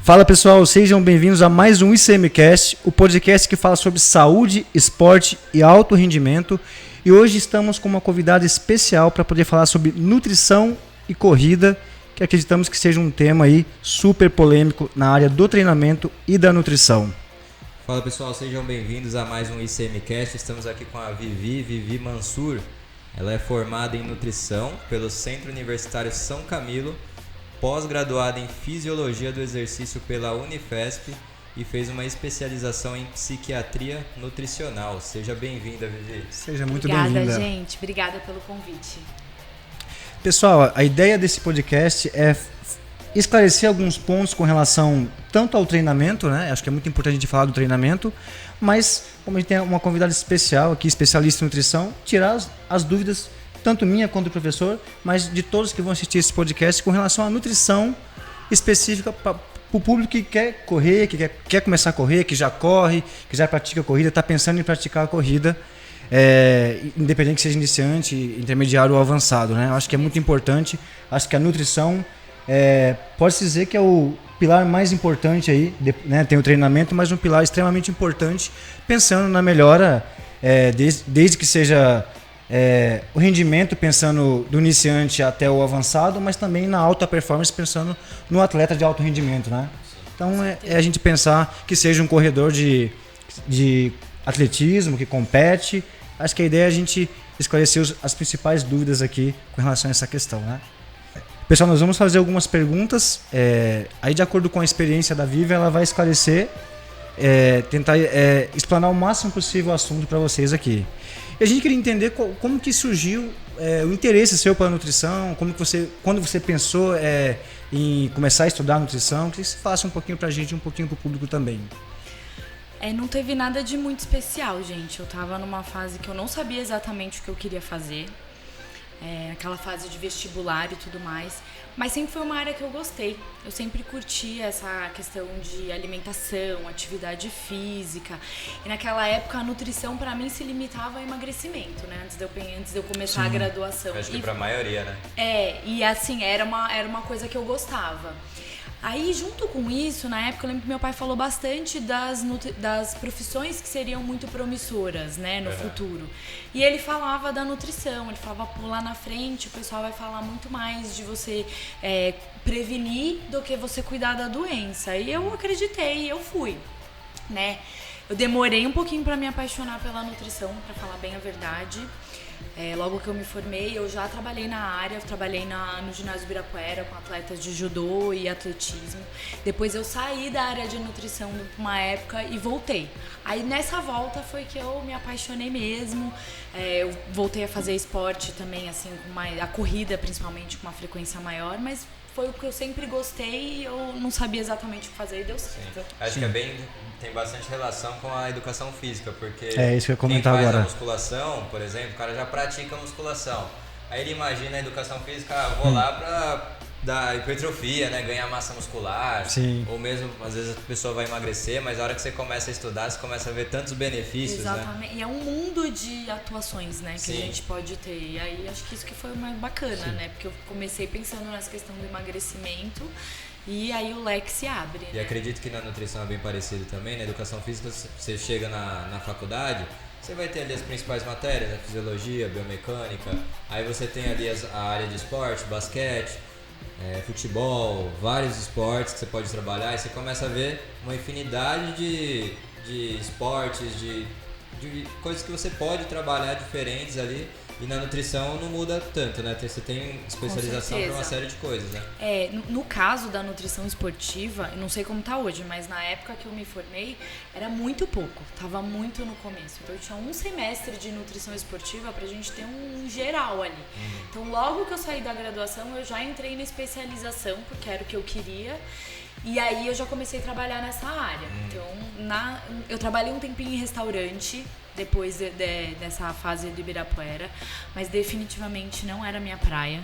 Fala pessoal, sejam bem-vindos a mais um ICMcast, o podcast que fala sobre saúde, esporte e alto rendimento. E hoje estamos com uma convidada especial para poder falar sobre nutrição e corrida, que acreditamos que seja um tema aí super polêmico na área do treinamento e da nutrição. Fala pessoal, sejam bem-vindos a mais um ICMcast. Estamos aqui com a Vivi Mansur. Ela é formada em nutrição pelo Centro Universitário São Camilo, pós-graduada em Fisiologia do Exercício pela Unifesp e fez uma especialização em Psiquiatria Nutricional. Seja bem-vinda, Vivi. Seja muito bem-vinda. Obrigada, gente. Obrigada pelo convite. Pessoal, a ideia desse podcast é esclarecer alguns pontos com relação tanto ao treinamento, né? Acho que é muito importante a gente falar do treinamento, mas como a gente tem uma convidada especial aqui, especialista em nutrição, tirar as dúvidas tanto minha quanto do professor, mas de todos que vão assistir esse podcast com relação à nutrição específica para o público que quer correr, que quer começar a correr, que já corre, que já pratica a corrida, está pensando em praticar a corrida, independente que seja iniciante, intermediário ou avançado, né? Acho que é muito importante, acho que a nutrição pode-se dizer que é o pilar mais importante aí, né? Tem o treinamento, mas um pilar extremamente importante, pensando na melhora, desde que seja o rendimento, pensando do iniciante até o avançado, mas também na alta performance, pensando no atleta de alto rendimento, né? Então a gente pensar que seja um corredor de atletismo, que compete. Acho que a ideia é a gente esclarecer as principais dúvidas aqui com relação a essa questão, né? Pessoal, nós vamos fazer algumas perguntas, aí de acordo com a experiência da Vivi, ela vai esclarecer, tentar explanar o máximo possível o assunto para vocês aqui. E a gente queria entender como que surgiu o interesse seu pela nutrição, quando você pensou em começar a estudar nutrição, que você falasse um pouquinho pra gente, um pouquinho pro público também. Não teve nada de muito especial, gente. Eu tava numa fase que eu não sabia exatamente o que eu queria fazer, aquela fase de vestibular e tudo mais, mas sempre foi uma área que eu gostei. Eu sempre curti essa questão de alimentação, atividade física, e naquela época a nutrição para mim se limitava ao emagrecimento, né? Antes de eu começar a graduação. Acho que para a maioria, né? E assim, era uma coisa que eu gostava. Aí, junto com isso, na época, eu lembro que meu pai falou bastante das profissões que seriam muito promissoras, né, no futuro. E ele falava da nutrição, ele falava, pô, lá na frente o pessoal vai falar muito mais de você prevenir do que você cuidar da doença. E eu acreditei, eu fui, né. Eu demorei um pouquinho para me apaixonar pela nutrição, para falar bem a verdade. Logo que eu me formei, eu já trabalhei na área, trabalhei no ginásio Ibirapuera com atletas de judô e atletismo. Depois eu saí da área de nutrição por uma época e voltei. Aí nessa volta foi que eu me apaixonei mesmo. Eu voltei a fazer esporte também, assim, a corrida principalmente com uma frequência maior, mas foi o que eu sempre gostei e eu não sabia exatamente o que fazer e deu certo. Acho que tem bastante relação com a educação física, porque isso que eu ia comentar quem faz agora. A musculação, por exemplo, o cara já pratica a musculação. Aí ele imagina a educação física, vou lá pra dar hipertrofia, né, ganhar massa muscular. Sim. Ou mesmo, às vezes a pessoa vai emagrecer, mas a hora que você começa a estudar, você começa a ver tantos benefícios. Exatamente. Né? E é um mundo de atuações, né, que Sim. a gente pode ter. E aí acho que isso que foi o mais bacana, Sim. né? Porque eu comecei pensando nessa questão do emagrecimento e aí o leque se abre. E acredito que na nutrição é bem parecido também. Na educação física, você chega na faculdade, você vai ter ali as principais matérias, a fisiologia, a biomecânica. Aí você tem ali a área de esporte, basquete, futebol, vários esportes que você pode trabalhar. E você começa a ver uma infinidade de esportes, de coisas que você pode trabalhar diferentes ali. E na nutrição não muda tanto, né? Você tem especialização para uma série de coisas, né? No caso da nutrição esportiva, eu não sei como tá hoje, mas na época que eu me formei, era muito pouco. Tava muito no começo. Então eu tinha um semestre de nutrição esportiva pra gente ter um geral ali. Então logo que eu saí da graduação, eu já entrei na especialização, porque era o que eu queria. E aí eu já comecei a trabalhar nessa área. Então, eu trabalhei um tempinho em restaurante, depois dessa fase do Ibirapuera, mas definitivamente não era minha praia.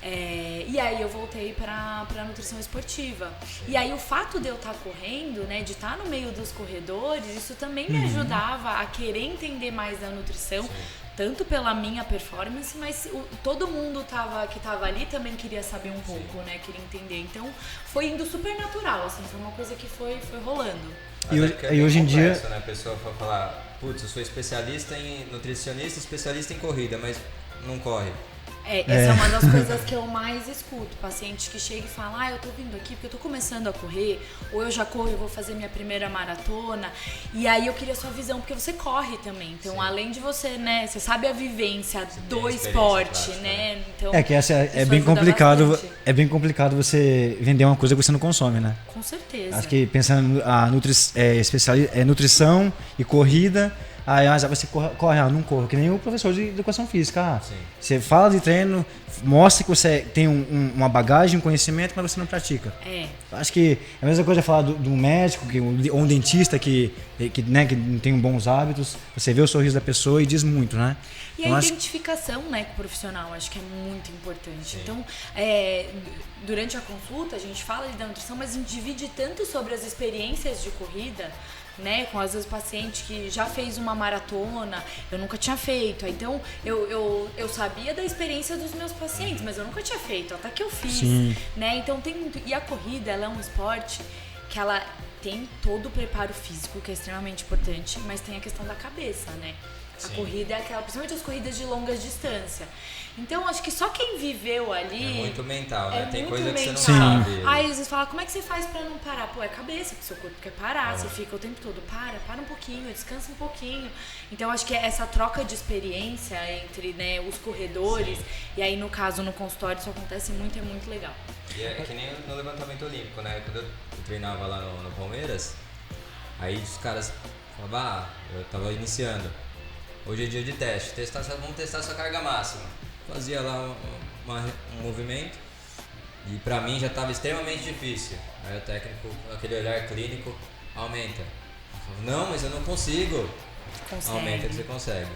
E aí eu voltei pra nutrição esportiva. E aí o fato de eu estar correndo, né, de estar no meio dos corredores, isso também me ajudava a querer entender mais da nutrição. Sim. Tanto pela minha performance, mas todo mundo que tava ali também queria saber um pouco, né? Queria entender. Então, foi indo super natural, assim. Foi uma coisa que foi rolando. E hoje em dia... Né? A pessoa falar, putz, eu sou especialista nutricionista, especialista em corrida, mas não corre. Essa é uma das coisas que eu mais escuto. Paciente que chega e fala, eu tô vindo aqui porque eu tô começando a correr, ou eu já corro e vou fazer minha primeira maratona, e aí eu queria sua visão, porque você corre também. Então, sim, além de você, né, você sabe a vivência do esporte, prática, né? Então, que essa é bem complicado. Bastante. É bem complicado você vender uma coisa que você não consome, né? Com certeza. Acho que pensando nutrição e corrida. Você corre, não corre, que nem o professor de educação física. Você fala de treino, mostra que você tem uma bagagem, um conhecimento, mas você não pratica. Acho que é a mesma coisa falar do médico, ou um dentista que não tem bons hábitos. Você vê o sorriso da pessoa e diz muito, né? E a identificação, né, com o profissional, acho que é muito importante. Sim. Então, durante a consulta, a gente fala da nutrição, mas a gente divide tanto sobre as experiências de corrida, né, com às vezes paciente que já fez uma maratona, eu nunca tinha feito. Então, eu sabia da experiência dos meus pacientes, mas eu nunca tinha feito, até que eu fiz. Sim. Né? Então, tem muito... E a corrida, ela é um esporte que ela tem todo o preparo físico, que é extremamente importante, mas tem a questão da cabeça, né? Sim. A corrida é aquela, principalmente as corridas de longa distância. Então, acho que só quem viveu ali... É muito mental, né? Tem coisa que você não sabe. Aí, às vezes, fala, como é que você faz pra não parar? Pô, é cabeça, porque seu corpo quer parar, você fica o tempo todo, para um pouquinho, descansa um pouquinho. Então, acho que essa troca de experiência entre, né, os corredores, sim, e aí, no caso, no consultório, isso acontece muito, é muito legal. E é que nem no levantamento olímpico, né? Quando eu treinava lá no Palmeiras, aí os caras falavam, eu tava iniciando. Hoje é dia de teste, vamos testar sua carga máxima. Fazia lá um movimento e pra mim já estava extremamente difícil. Aí o técnico, aquele olhar clínico, aumenta. Eu falo, não, mas eu não consigo. Consegue. Aumenta que você consegue.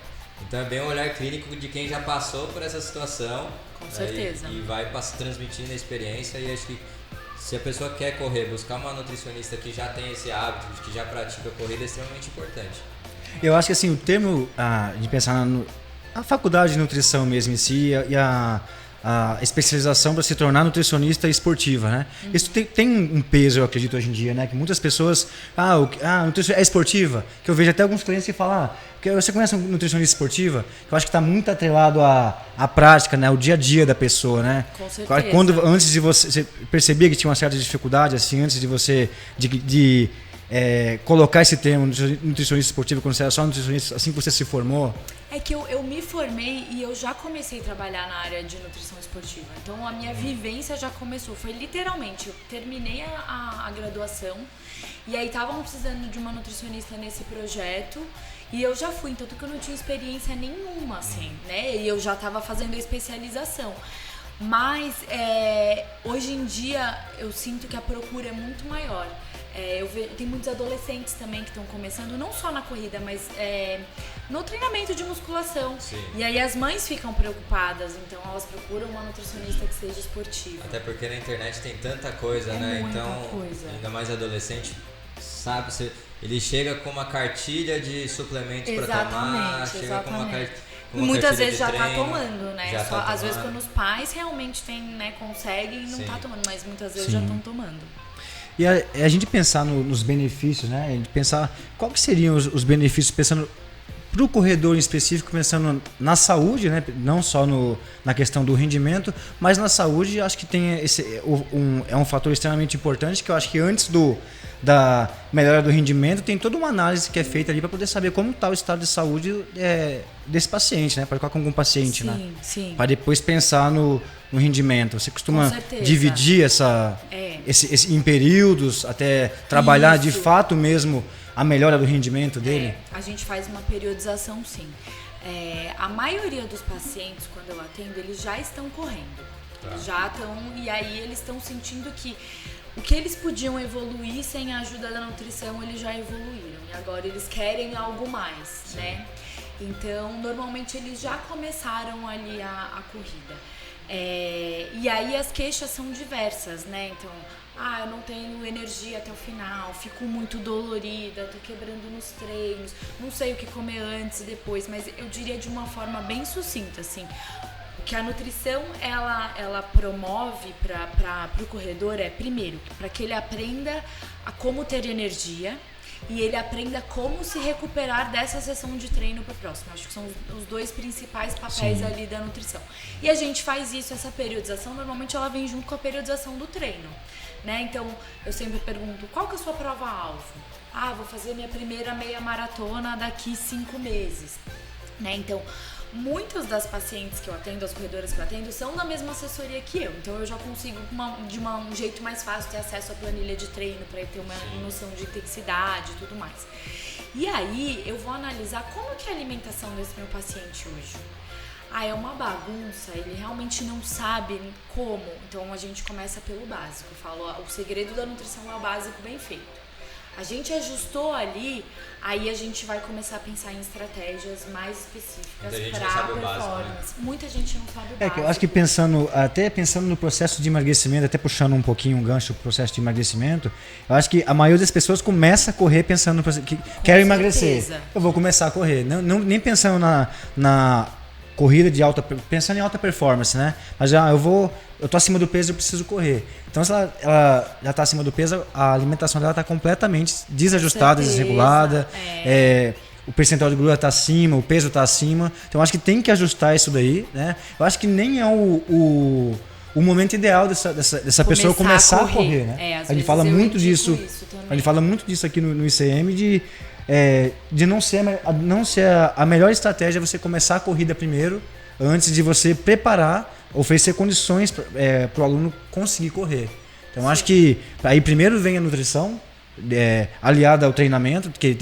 Então é bem o olhar clínico de quem já passou por essa situação. Com certeza. E vai transmitindo a experiência. E acho que se a pessoa quer correr, buscar uma nutricionista que já tem esse hábito, que já pratica a corrida, é extremamente importante. Eu acho que assim, o termo de pensar a faculdade de nutrição mesmo em si e a especialização para se tornar nutricionista esportiva, né? Uhum. Isso tem um peso, eu acredito, hoje em dia, né? Que muitas pessoas, a nutrição é esportiva, que eu vejo até alguns clientes que falam, porque você conhece uma nutricionista esportiva, que eu acho que está muito atrelado à prática, né? O dia a dia da pessoa, né? Com certeza. Antes de você percebia que tinha uma certa dificuldade, assim, antes de você colocar esse termo nutricionista esportivo quando você era só nutricionista, assim que você se formou? É que eu me formei e eu já comecei a trabalhar na área de nutrição esportiva. Então a minha vivência já começou. Foi literalmente, eu terminei a graduação e aí estavam precisando de uma nutricionista nesse projeto e eu já fui, tanto que eu não tinha experiência nenhuma, assim, né? E eu já estava fazendo a especialização. Mas hoje em dia eu sinto que a procura é muito maior. Tem muitos adolescentes também que estão começando, não só na corrida, mas no treinamento de musculação. Sim. E aí as mães ficam preocupadas, então elas procuram uma nutricionista que seja esportiva. Até porque na internet tem tanta coisa, né? Muita então, coisa. Ainda mais adolescente, sabe? Ele chega com uma cartilha de suplementos para tomar, chega com uma cartilha. E muitas vezes já está tomando, né? Às vezes quando os pais realmente conseguem e não tá tomando, mas muitas vezes já estão tomando. E a gente pensar nos benefícios, né? A gente pensar qual que seriam os benefícios, pensando para o corredor em específico, pensando na saúde, né? Não só na questão do rendimento, mas na saúde, acho que tem é um fator extremamente importante, que eu acho que antes da melhora do rendimento, tem toda uma análise que é feita ali para poder saber como está o estado de saúde desse paciente, né? Para com algum paciente, sim, né? Sim. Para depois pensar no rendimento. Você costuma dividir esse em períodos, até trabalhar de fato mesmo a melhora do rendimento dele? A gente faz uma periodização, sim. A maioria dos pacientes, quando eu atendo, eles já estão correndo. Eles já estão, e aí eles estão sentindo que o que eles podiam evoluir sem a ajuda da nutrição, eles já evoluíram. E agora eles querem algo mais, né? Então, normalmente eles já começaram ali a corrida. E aí as queixas são diversas, né? Então, eu não tenho energia até o final, fico muito dolorida, tô quebrando nos treinos, não sei o que comer antes e depois, mas eu diria de uma forma bem sucinta, assim, que a nutrição, ela promove para o corredor primeiro, para que ele aprenda a como ter energia, e ele aprenda como se recuperar dessa sessão de treino para o próximo. Acho que são os dois principais papéis ali da nutrição. E a gente faz isso, essa periodização, normalmente ela vem junto com a periodização do treino, né? Então, eu sempre pergunto, qual que é a sua prova-alvo? Vou fazer minha primeira meia maratona daqui 5 meses, né? Então, muitas das pacientes que eu atendo, as corredoras que eu atendo, são da mesma assessoria que eu. Então eu já consigo, de um jeito mais fácil, ter acesso à planilha de treino para ter uma noção de intensidade e tudo mais. E aí eu vou analisar como que é a alimentação desse meu paciente hoje. É uma bagunça, ele realmente não sabe como. Então a gente começa pelo básico. Eu falo, o segredo da nutrição é o básico bem feito. A gente ajustou ali, aí a gente vai começar a pensar em estratégias mais específicas para performance. Básico, né? Muita gente não sabe o básico. Eu acho que pensando no processo de emagrecimento, até puxando um pouquinho um gancho pro processo de emagrecimento, eu acho que a maioria das pessoas começa a correr pensando no processo, que quero emagrecer. Eu vou começar a correr, nem pensando na corrida de pensando em alta performance, né? Mas eu tô acima do peso, eu preciso correr. Então, se ela já está acima do peso, a alimentação dela está completamente desajustada, desregulada. O percentual de gordura está acima, o peso está acima. Então, acho que tem que ajustar isso daí, né? Eu acho que nem é o momento ideal dessa pessoa começar a correr, né? A gente fala muito disso. A gente fala muito disso aqui no ICM de não ser a melhor estratégia você começar a corrida primeiro, antes de você preparar, oferecer condições para o aluno conseguir correr. Então, acho que aí primeiro vem a nutrição, aliada ao treinamento, porque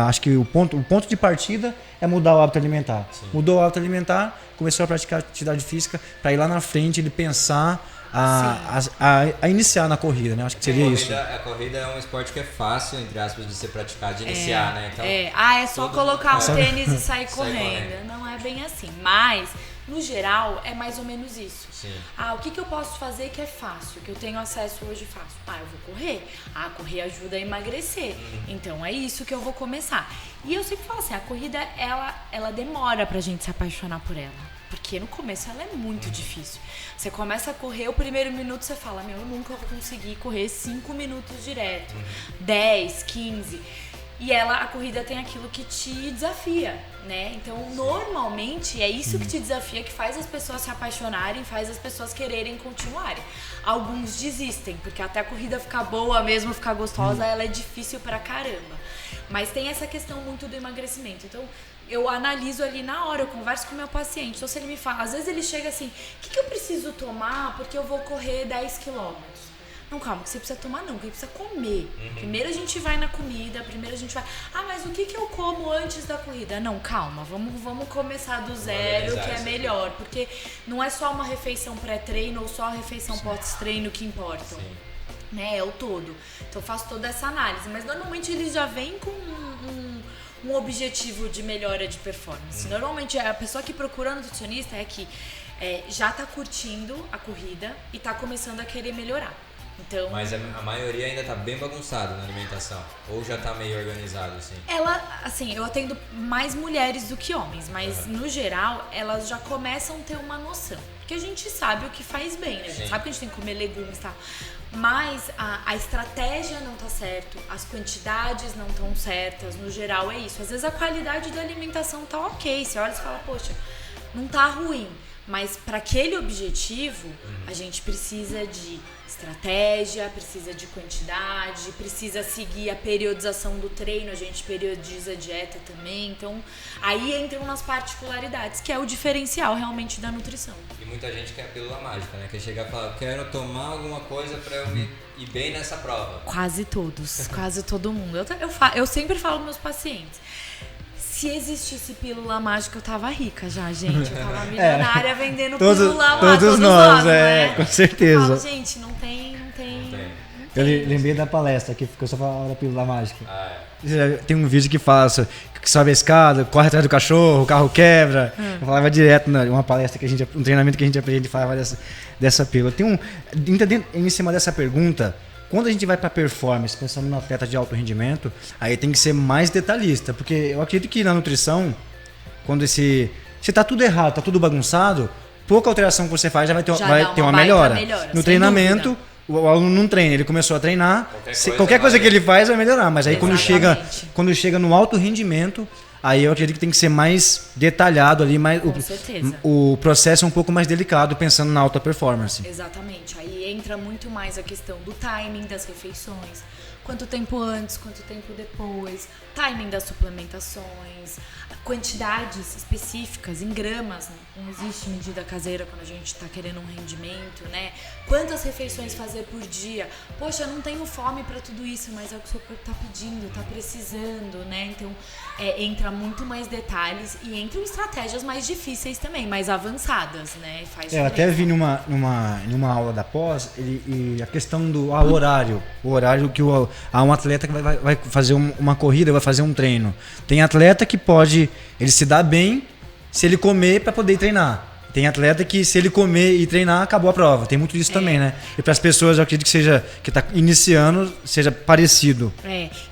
acho que o ponto de partida é mudar o hábito alimentar. Sim. Mudou o hábito alimentar, começou a praticar atividade física, para ir lá na frente ele pensar a iniciar na corrida, né? Acho que seria isso. A corrida é um esporte que é fácil, entre aspas, de ser praticado, de iniciar, né? Então, é só colocar o tênis e sair correndo. Não é bem assim, mas no geral é mais ou menos isso. Sim. O que eu posso fazer que é fácil, que eu tenho acesso hoje fácil? Eu vou correr. Correr ajuda a emagrecer. Então é isso que eu vou começar. E eu sempre falo assim, a corrida ela demora pra gente se apaixonar por ela. Porque no começo ela é muito difícil. Você começa a correr, o primeiro minuto você fala, eu nunca vou conseguir correr 5 minutos direto, 10, 15. E a corrida tem aquilo que te desafia, né? Então, normalmente, é isso que te desafia, que faz as pessoas se apaixonarem, faz as pessoas quererem continuarem. Alguns desistem, porque até a corrida ficar boa mesmo, ficar gostosa, ela é difícil pra caramba. Mas tem essa questão muito do emagrecimento. Então, eu analiso ali na hora, eu converso com o meu paciente. Então, se ele me fala, às vezes ele chega assim, o que eu preciso tomar porque eu vou correr 10 quilômetros? Não, calma, que você precisa tomar não, que você precisa comer. Primeiro a gente vai na comida, primeiro a gente vai... mas o que eu como antes da corrida? Não, calma, vamos começar do zero, que é melhor. Porque não é só uma refeição pré-treino ou só a refeição pós-treino que importam. Né? É o todo. Então eu faço toda essa análise. Mas normalmente eles já vêm com um objetivo de melhora de performance. Normalmente a pessoa que procura nutricionista é que já está curtindo a corrida e está começando a querer melhorar. Então, mas a maioria ainda tá bem bagunçada na alimentação? Ou já tá meio organizado, assim? Eu atendo mais mulheres do que homens, mas no geral, elas já começam a ter uma noção. Porque a gente sabe o que faz bem, né? A gente sabe que a gente tem que comer legumes e tal. Mas a estratégia não tá certo, as quantidades não estão certas, no geral é isso. Às vezes a qualidade da alimentação tá ok, você olha e fala, poxa, não tá ruim. Mas para aquele objetivo, a gente precisa de estratégia, precisa de quantidade, precisa seguir a periodização do treino, a gente periodiza a dieta também. Então, aí entram nas particularidades, que é o diferencial realmente da nutrição. E muita gente quer a pílula mágica, né? Quer chegar e falar, quero tomar alguma coisa para eu ir bem nessa prova. Quase todos, quase todo mundo. Eu sempre falo para meus pacientes, se existisse pílula mágica, eu tava rica já, gente. Eu tava milionária vendendo pílula mágica. Todos nós, né? Com certeza. Eu falo, gente, não tem Eu lembrei da palestra que ficou só falando da pílula mágica. É. Tem um vídeo que fala que sobe a escada, corre atrás do cachorro, o carro quebra. Eu falava direto numa palestra um treinamento que a gente aprende, falava dessa pílula. Em cima dessa pergunta, quando a gente vai para performance, pensando no atleta de alto rendimento, aí tem que ser mais detalhista, porque eu acredito que na nutrição, quando se tá tudo errado, tá tudo bagunçado, pouca alteração que você faz já vai ter uma melhora. No treinamento, o aluno não treina, ele começou a treinar, qualquer coisa que ele faz vai melhorar, mas aí quando chega no alto rendimento, aí eu acredito que tem que ser mais detalhado ali, o processo é um pouco mais delicado pensando na alta performance. Exatamente, aí entra muito mais a questão do timing das refeições, quanto tempo antes, quanto tempo depois, timing das suplementações, quantidades específicas em gramas, não existe medida caseira quando a gente está querendo um rendimento, né? Quantas refeições fazer por dia? Poxa, eu não tenho fome para tudo isso, mas é o que o seu corpo está pedindo, está precisando, né? Então, entra muito mais detalhes e entram estratégias mais difíceis também, mais avançadas, né? Eu até vi numa aula da pós e a questão do horário. O horário que há um atleta que vai fazer uma corrida, vai fazer um treino. Tem atleta que ele se dá bem se ele comer para poder treinar. Tem atleta que se ele comer e treinar, acabou a prova. Tem muito disso também, né? E para as pessoas, eu acredito que está iniciando, seja parecido.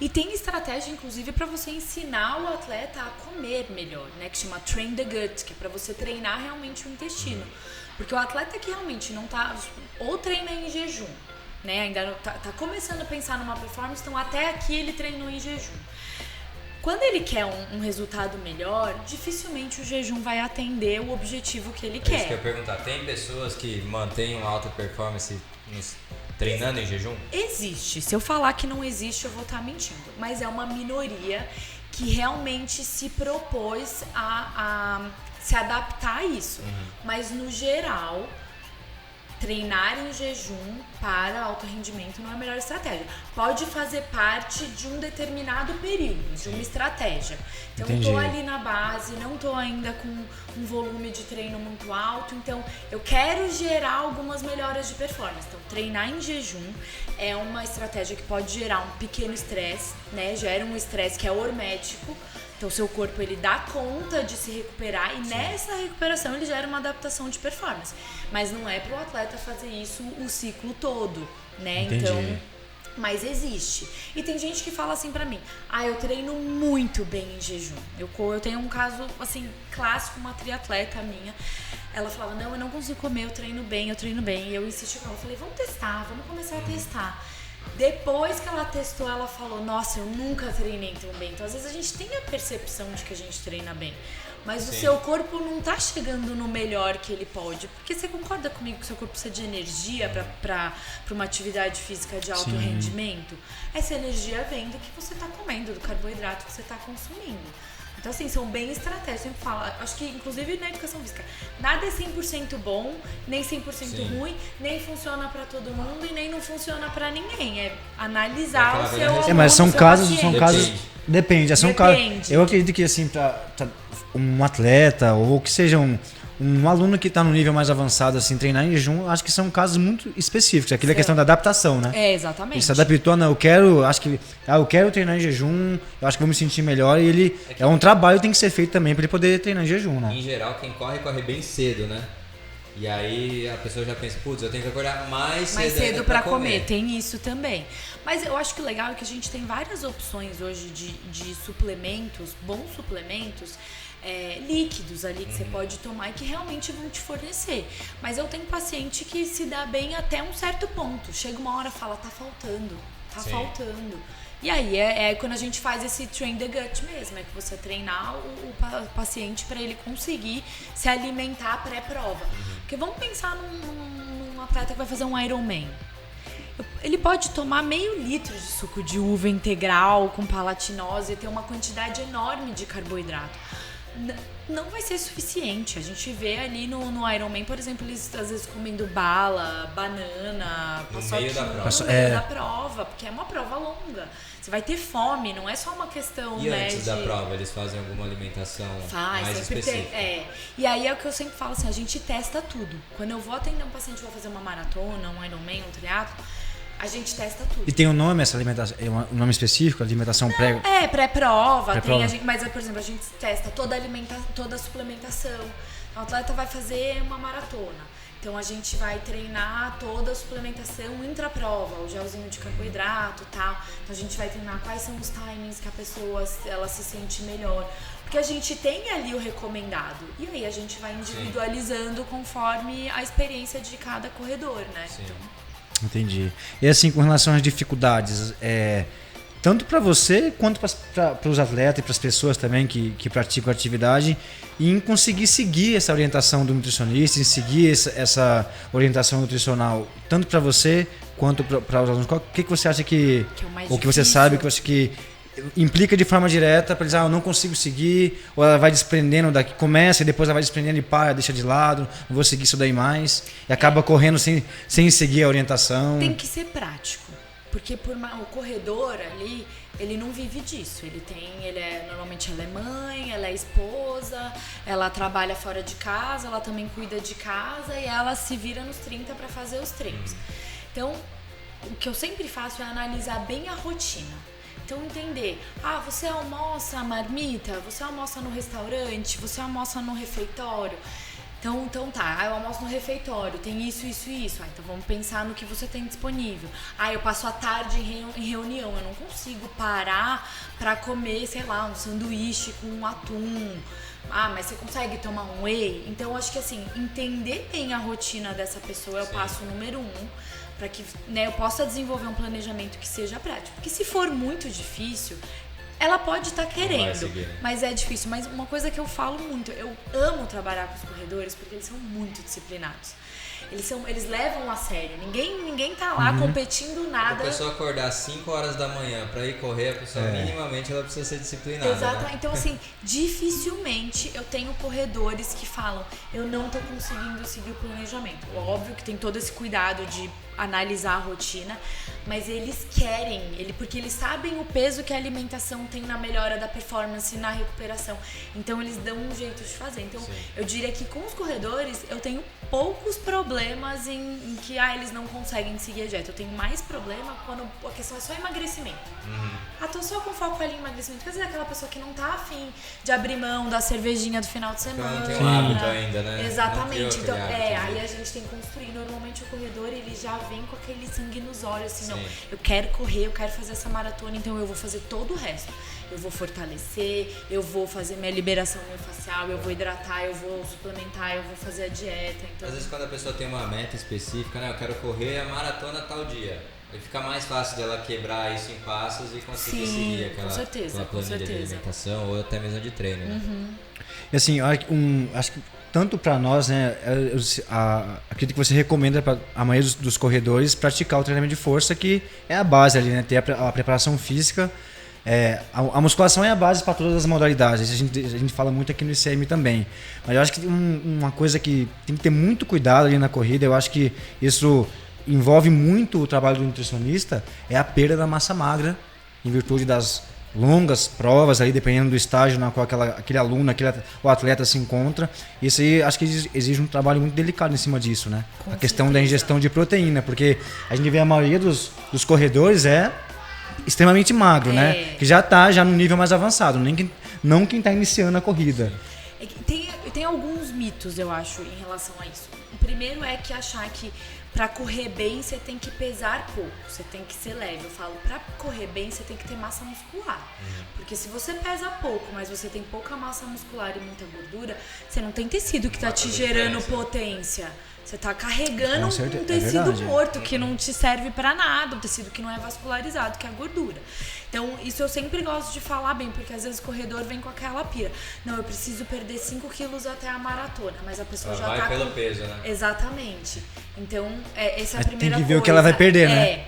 E tem estratégia, inclusive, para você ensinar o atleta a comer melhor, né? Que chama Train the Gut, que é para você treinar realmente o intestino. Porque o atleta que realmente não tá, ou treina em jejum, né? Ainda tá começando a pensar numa performance, então até aqui ele treinou em jejum. Quando ele quer um resultado melhor, dificilmente o jejum vai atender o objetivo que ele quer. É isso que eu ia perguntar. Tem pessoas que mantêm uma alta performance treinando em jejum? Existe. Se eu falar que não existe, eu vou estar mentindo. Mas é uma minoria que realmente se propôs a se adaptar a isso. Mas, no geral, treinar em jejum para alto rendimento não é a melhor estratégia. Pode fazer parte de um determinado período, de uma estratégia. Então, estou ali na base, não estou ainda com um volume de treino muito alto, então eu quero gerar algumas melhoras de performance. Então, treinar em jejum é uma estratégia que pode gerar um pequeno estresse, né? Gera um estresse que é hormético. Então, o seu corpo ele dá conta de se recuperar e nessa recuperação ele gera uma adaptação de performance. Mas não é para o atleta fazer isso o ciclo todo, né? Entendi. Então, mas existe. E tem gente que fala assim pra mim, eu treino muito bem em jejum. Eu tenho um caso, assim, clássico, uma triatleta minha. Ela falava, não, eu não consigo comer, eu treino bem. E eu insisti com ela, falei, vamos testar, vamos começar a testar. Depois que ela testou, ela falou, nossa, eu nunca treinei tão bem. Então, às vezes, a gente tem a percepção de que a gente treina bem. Mas o seu corpo não tá chegando no melhor que ele pode. Porque você concorda comigo que o seu corpo precisa de energia para uma atividade física de alto rendimento? Essa energia vem do que você tá comendo, do carboidrato que você tá consumindo. Então, assim, são bem estratégias. Eu sempre falo, acho que, inclusive, na educação física, nada é 100% bom, nem 100% ruim, nem funciona pra todo mundo e nem não funciona pra ninguém. É analisar o seu mas são casos, Depende. Eu acredito que, assim, pra um atleta ou que seja um aluno que está no nível mais avançado, assim, treinar em jejum, acho que são casos muito específicos. Aquilo é questão da adaptação, né? Exatamente. Ele se adaptou, eu quero treinar em jejum, eu acho que vou me sentir melhor e ele é um trabalho que tem que ser feito também para ele poder treinar em jejum, né? Em geral, quem corre bem cedo, né? E aí a pessoa já pensa, putz, eu tenho que acordar mais cedo para comer. Tem isso também. Mas eu acho que o legal é que a gente tem várias opções hoje de suplementos, bons suplementos, líquidos ali que você pode tomar e que realmente vão te fornecer. Mas eu tenho paciente que se dá bem até um certo ponto. Chega uma hora e fala, tá faltando. E aí é quando a gente faz esse train the gut mesmo, é que você treinar o paciente para ele conseguir se alimentar pré-prova. Porque vamos pensar num atleta que vai fazer um Ironman. Ele pode tomar meio litro de suco de uva integral com palatinose e ter uma quantidade enorme de carboidrato. Não vai ser suficiente. A gente vê ali no Ironman, por exemplo, eles às vezes comendo bala, banana, paçoquinha no meio da prova, porque é uma prova longa. Você vai ter fome, não é só uma questão, e antes da prova, eles fazem alguma alimentação mais específica? E aí é o que eu sempre falo assim, a gente testa tudo. Quando eu vou atender um paciente que vai fazer uma maratona, um Ironman, um triatlo, A gente testa tudo. E tem um nome essa alimentação? Um nome específico? Alimentação pré... Pré-prova. Pré-prova. Mas, por exemplo, a gente testa toda a suplementação. O atleta vai fazer uma maratona. Então a gente vai treinar toda a suplementação intra-prova, o gelzinho de carboidrato e tal. Então a gente vai treinar quais são os timings que a pessoa ela se sente melhor. Porque a gente tem ali o recomendado. E aí a gente vai individualizando conforme a experiência de cada corredor, né? Então... Entendi. E assim, com relação às dificuldades, tanto para você quanto para os atletas e para as pessoas também que praticam a atividade, em conseguir seguir essa orientação do nutricionista, em seguir essa orientação nutricional, tanto para você quanto para os alunos. O que você acha que é o mais ou que você sabe que implica de forma direta para dizer, eu não consigo seguir, ou ela vai desprendendo daqui, começa e depois ela vai desprendendo e para, deixa de lado, não vou seguir isso daí mais, e acaba correndo sem seguir a orientação. Tem que ser prático, porque o corredor ali, ele não vive disso, normalmente ela é mãe, ela é esposa, ela trabalha fora de casa, ela também cuida de casa e ela se vira nos 30 para fazer os treinos. Então, o que eu sempre faço é analisar bem a rotina. Então entender, você almoça marmita, você almoça no restaurante, você almoça no refeitório. Então tá, eu almoço no refeitório, tem isso. Então vamos pensar no que você tem disponível. Eu passo a tarde em reunião, eu não consigo parar pra comer, sei lá, um sanduíche com um atum. Mas você consegue tomar um whey? Então eu acho que assim, entender bem a rotina dessa pessoa é o passo número 1. Para que eu possa desenvolver um planejamento que seja prático. Porque se for muito difícil, ela pode estar querendo, mas é difícil. Mas uma coisa que eu falo muito, eu amo trabalhar com os corredores porque eles são muito disciplinados. Eles levam a sério. Ninguém tá lá competindo nada. Se a pessoa acordar às 5 horas da manhã para ir correr, a pessoa minimamente ela precisa ser disciplinada. Exato. Né? Então, assim, dificilmente eu tenho corredores que falam, eu não tô conseguindo seguir o planejamento. Óbvio que tem todo esse cuidado de analisar a rotina, mas eles querem, porque eles sabem o peso que a alimentação tem na melhora da performance, na recuperação. Então eles dão um jeito de fazer. Então eu diria que com os corredores eu tenho poucos problemas em que eles não conseguem seguir a dieta. Eu tenho mais problema quando a questão é só emagrecimento. Tô só com foco ali em emagrecimento. Quer dizer, aquela pessoa que não tá afim de abrir mão da cervejinha do final de semana. Não tem um hábito ainda, né? Exatamente. Então, aí a gente tem que construir. Normalmente o corredor, ele já vem com aquele sangue nos olhos, assim, não, eu quero correr, eu quero fazer essa maratona, então eu vou fazer todo o resto. Eu vou fortalecer, eu vou fazer minha liberação miofascial, eu vou hidratar, eu vou suplementar, eu vou fazer a dieta. Então... Às vezes quando a pessoa tem uma meta específica, né, eu quero correr a maratona tal dia. Aí fica mais fácil dela quebrar isso em passos e conseguir seguir aquela planilha de alimentação ou até mesmo de treino. Né? E assim, acho que tanto para nós, né, acredito que você recomenda para a maioria dos corredores praticar o treinamento de força, que é a base ali, né, ter a preparação física. A musculação é a base para todas as modalidades, a gente fala muito aqui no ICM também, mas eu acho que uma coisa que tem que ter muito cuidado ali na corrida, eu acho que isso envolve muito o trabalho do nutricionista, é a perda da massa magra, em virtude das longas provas ali, dependendo do estágio na qual aquele aluno, o atleta se encontra. Isso aí acho que exige um trabalho muito delicado em cima disso, né? A questão da ingestão de proteína, porque a gente vê a maioria dos corredores extremamente magro, né? Que já está no nível mais avançado, não quem está iniciando a corrida. Tem alguns mitos, eu acho, em relação a isso. O primeiro é que achar que para correr bem você tem que pesar pouco, você tem que ser leve. Eu falo, para correr bem você tem que ter massa muscular. Porque se você pesa pouco, mas você tem pouca massa muscular e muita gordura, você não tem tecido que está te gerando potência. Você está carregando um tecido morto que não te serve para nada, um tecido que não é vascularizado, que é a gordura. Então, isso eu sempre gosto de falar bem, porque às vezes o corredor vem com aquela pira. Não, eu preciso perder 5 quilos até a maratona, mas a pessoa já tá pelo peso, né? Exatamente. Então, essa é a primeira coisa. Tem que ver o que ela vai perder, né?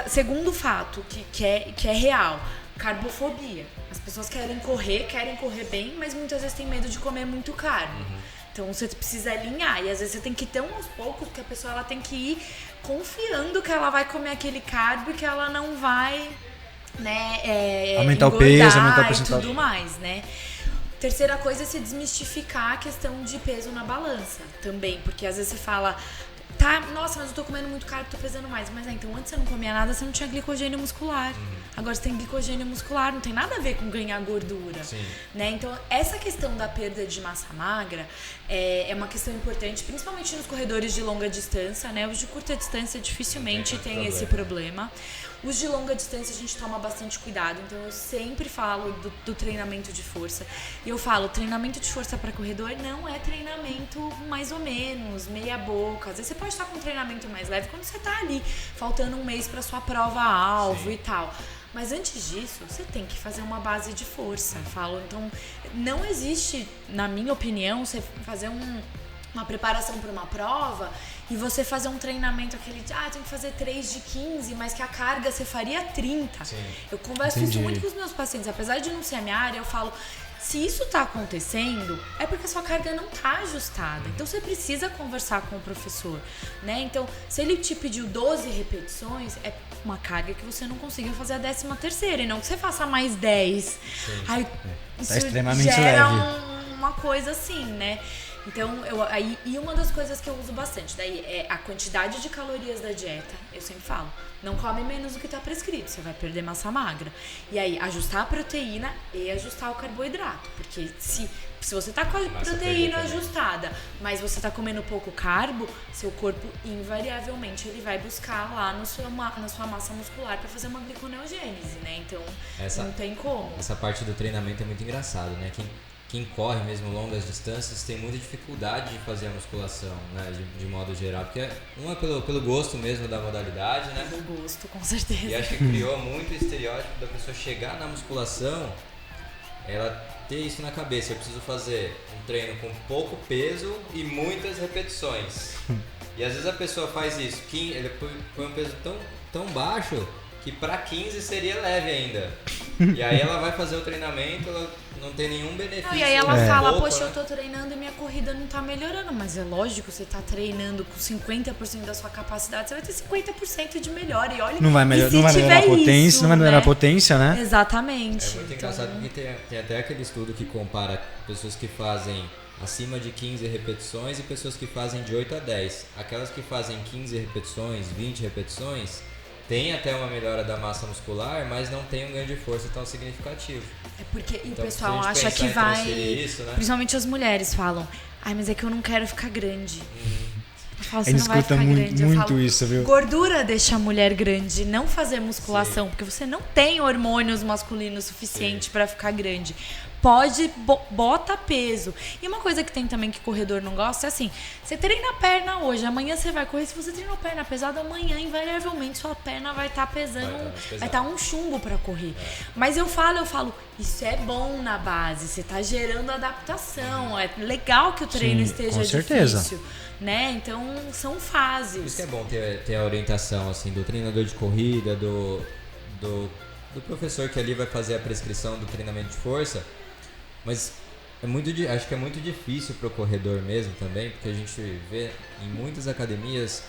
Segundo fato, que é real, carbofobia. As pessoas querem correr bem, mas muitas vezes têm medo de comer muito carbo. Então você precisa alinhar e às vezes você tem que ter uns poucos, porque a pessoa ela tem que ir confiando que ela vai comer aquele carbo e que ela não vai, né, aumentar o peso, aumentar o percentual e tudo mais, né? Terceira coisa é se desmistificar a questão de peso na balança também, porque às vezes você fala, Tá, nossa, mas eu tô comendo muito carbo, tô pesando mais. Mas então antes você não comia nada, você não tinha glicogênio muscular. Agora você tem glicogênio muscular, não tem nada a ver com ganhar gordura. Sim. Né? Então essa questão da perda de massa magra é uma questão importante, principalmente nos corredores de longa distância, né? Os de curta distância dificilmente tem esse problema. Os de longa distância a gente toma bastante cuidado, então eu sempre falo do treinamento de força. E eu falo, treinamento de força para corredor não é treinamento mais ou menos, meia boca. Às vezes você pode estar com um treinamento mais leve quando você tá ali, faltando um mês para sua prova-alvo e tal. Mas antes disso, você tem que fazer uma base de força, falo. Então, não existe, na minha opinião, você fazer uma preparação para uma prova e você fazer um treinamento aquele de, tem que fazer 3 de 15, mas que a carga você faria 30. Sim. Eu converso isso muito com os meus pacientes, apesar de não ser a minha área, eu falo, se isso tá acontecendo, é porque a sua carga não tá ajustada. Então você precisa conversar com o professor, né? Então, se ele te pediu 12 repetições, é uma carga que você não conseguiu fazer a 13ª, e não que você faça mais 10. Aí, isso tá extremamente gera leve. uma coisa assim, né? Então, e uma das coisas que eu uso bastante, daí é a quantidade de calorias da dieta. Eu sempre falo, não come menos do que está prescrito, você vai perder massa magra. E aí, ajustar a proteína e ajustar o carboidrato. Porque se você tá com a proteína ajustada, mas você tá comendo pouco carbo, seu corpo, invariavelmente, ele vai buscar lá na sua massa muscular para fazer uma gliconeogênese, né? Então, não tem como. Essa parte do treinamento é muito engraçado, né? Quem corre mesmo longas distâncias tem muita dificuldade de fazer a musculação, né, de modo geral, porque é pelo gosto mesmo da modalidade, né? Pelo gosto, com certeza. E acho que criou muito o estereótipo da pessoa chegar na musculação, ela ter isso na cabeça, eu preciso fazer um treino com pouco peso e muitas repetições. E às vezes a pessoa faz isso, ele põe um peso tão baixo que para 15 seria leve ainda. E aí ela vai fazer o treinamento, ela não tem nenhum benefício. E aí ela fala, poxa, eu tô treinando e minha corrida não tá melhorando. Mas é lógico, você tá treinando com 50% da sua capacidade, você vai ter 50% de melhora. E olha, não vai melhorar a potência, isso, não vai melhorar a potência, né? Exatamente. É muito engraçado porque tem até aquele estudo que compara pessoas que fazem acima de 15 repetições e pessoas que fazem de 8 a 10. Aquelas que fazem 15 repetições, 20 repetições, tem até uma melhora da massa muscular, mas não tem um ganho de força tão significativo. É porque então, o pessoal acha que vai... Isso, né? Principalmente as mulheres falam, mas é que eu não quero ficar grande. Eu falo, a gente escuta muito isso, viu? Gordura deixa a mulher grande, não fazer musculação, porque você não tem hormônios masculinos suficiente para ficar grande. Bota peso. E uma coisa que tem também que corredor não gosta é assim, você treina a perna hoje, amanhã você vai correr, se você treinou perna pesada, amanhã invariavelmente sua perna vai estar pesando, vai estar um chumbo para correr. Mas eu falo, isso é bom na base, você tá gerando adaptação, é legal que o treino esteja difícil, né? Então são fases. Isso que é bom ter a orientação assim do treinador de corrida, do professor que ali vai fazer a prescrição do treinamento de força. Mas acho que é muito difícil para o corredor mesmo também, porque a gente vê em muitas academias,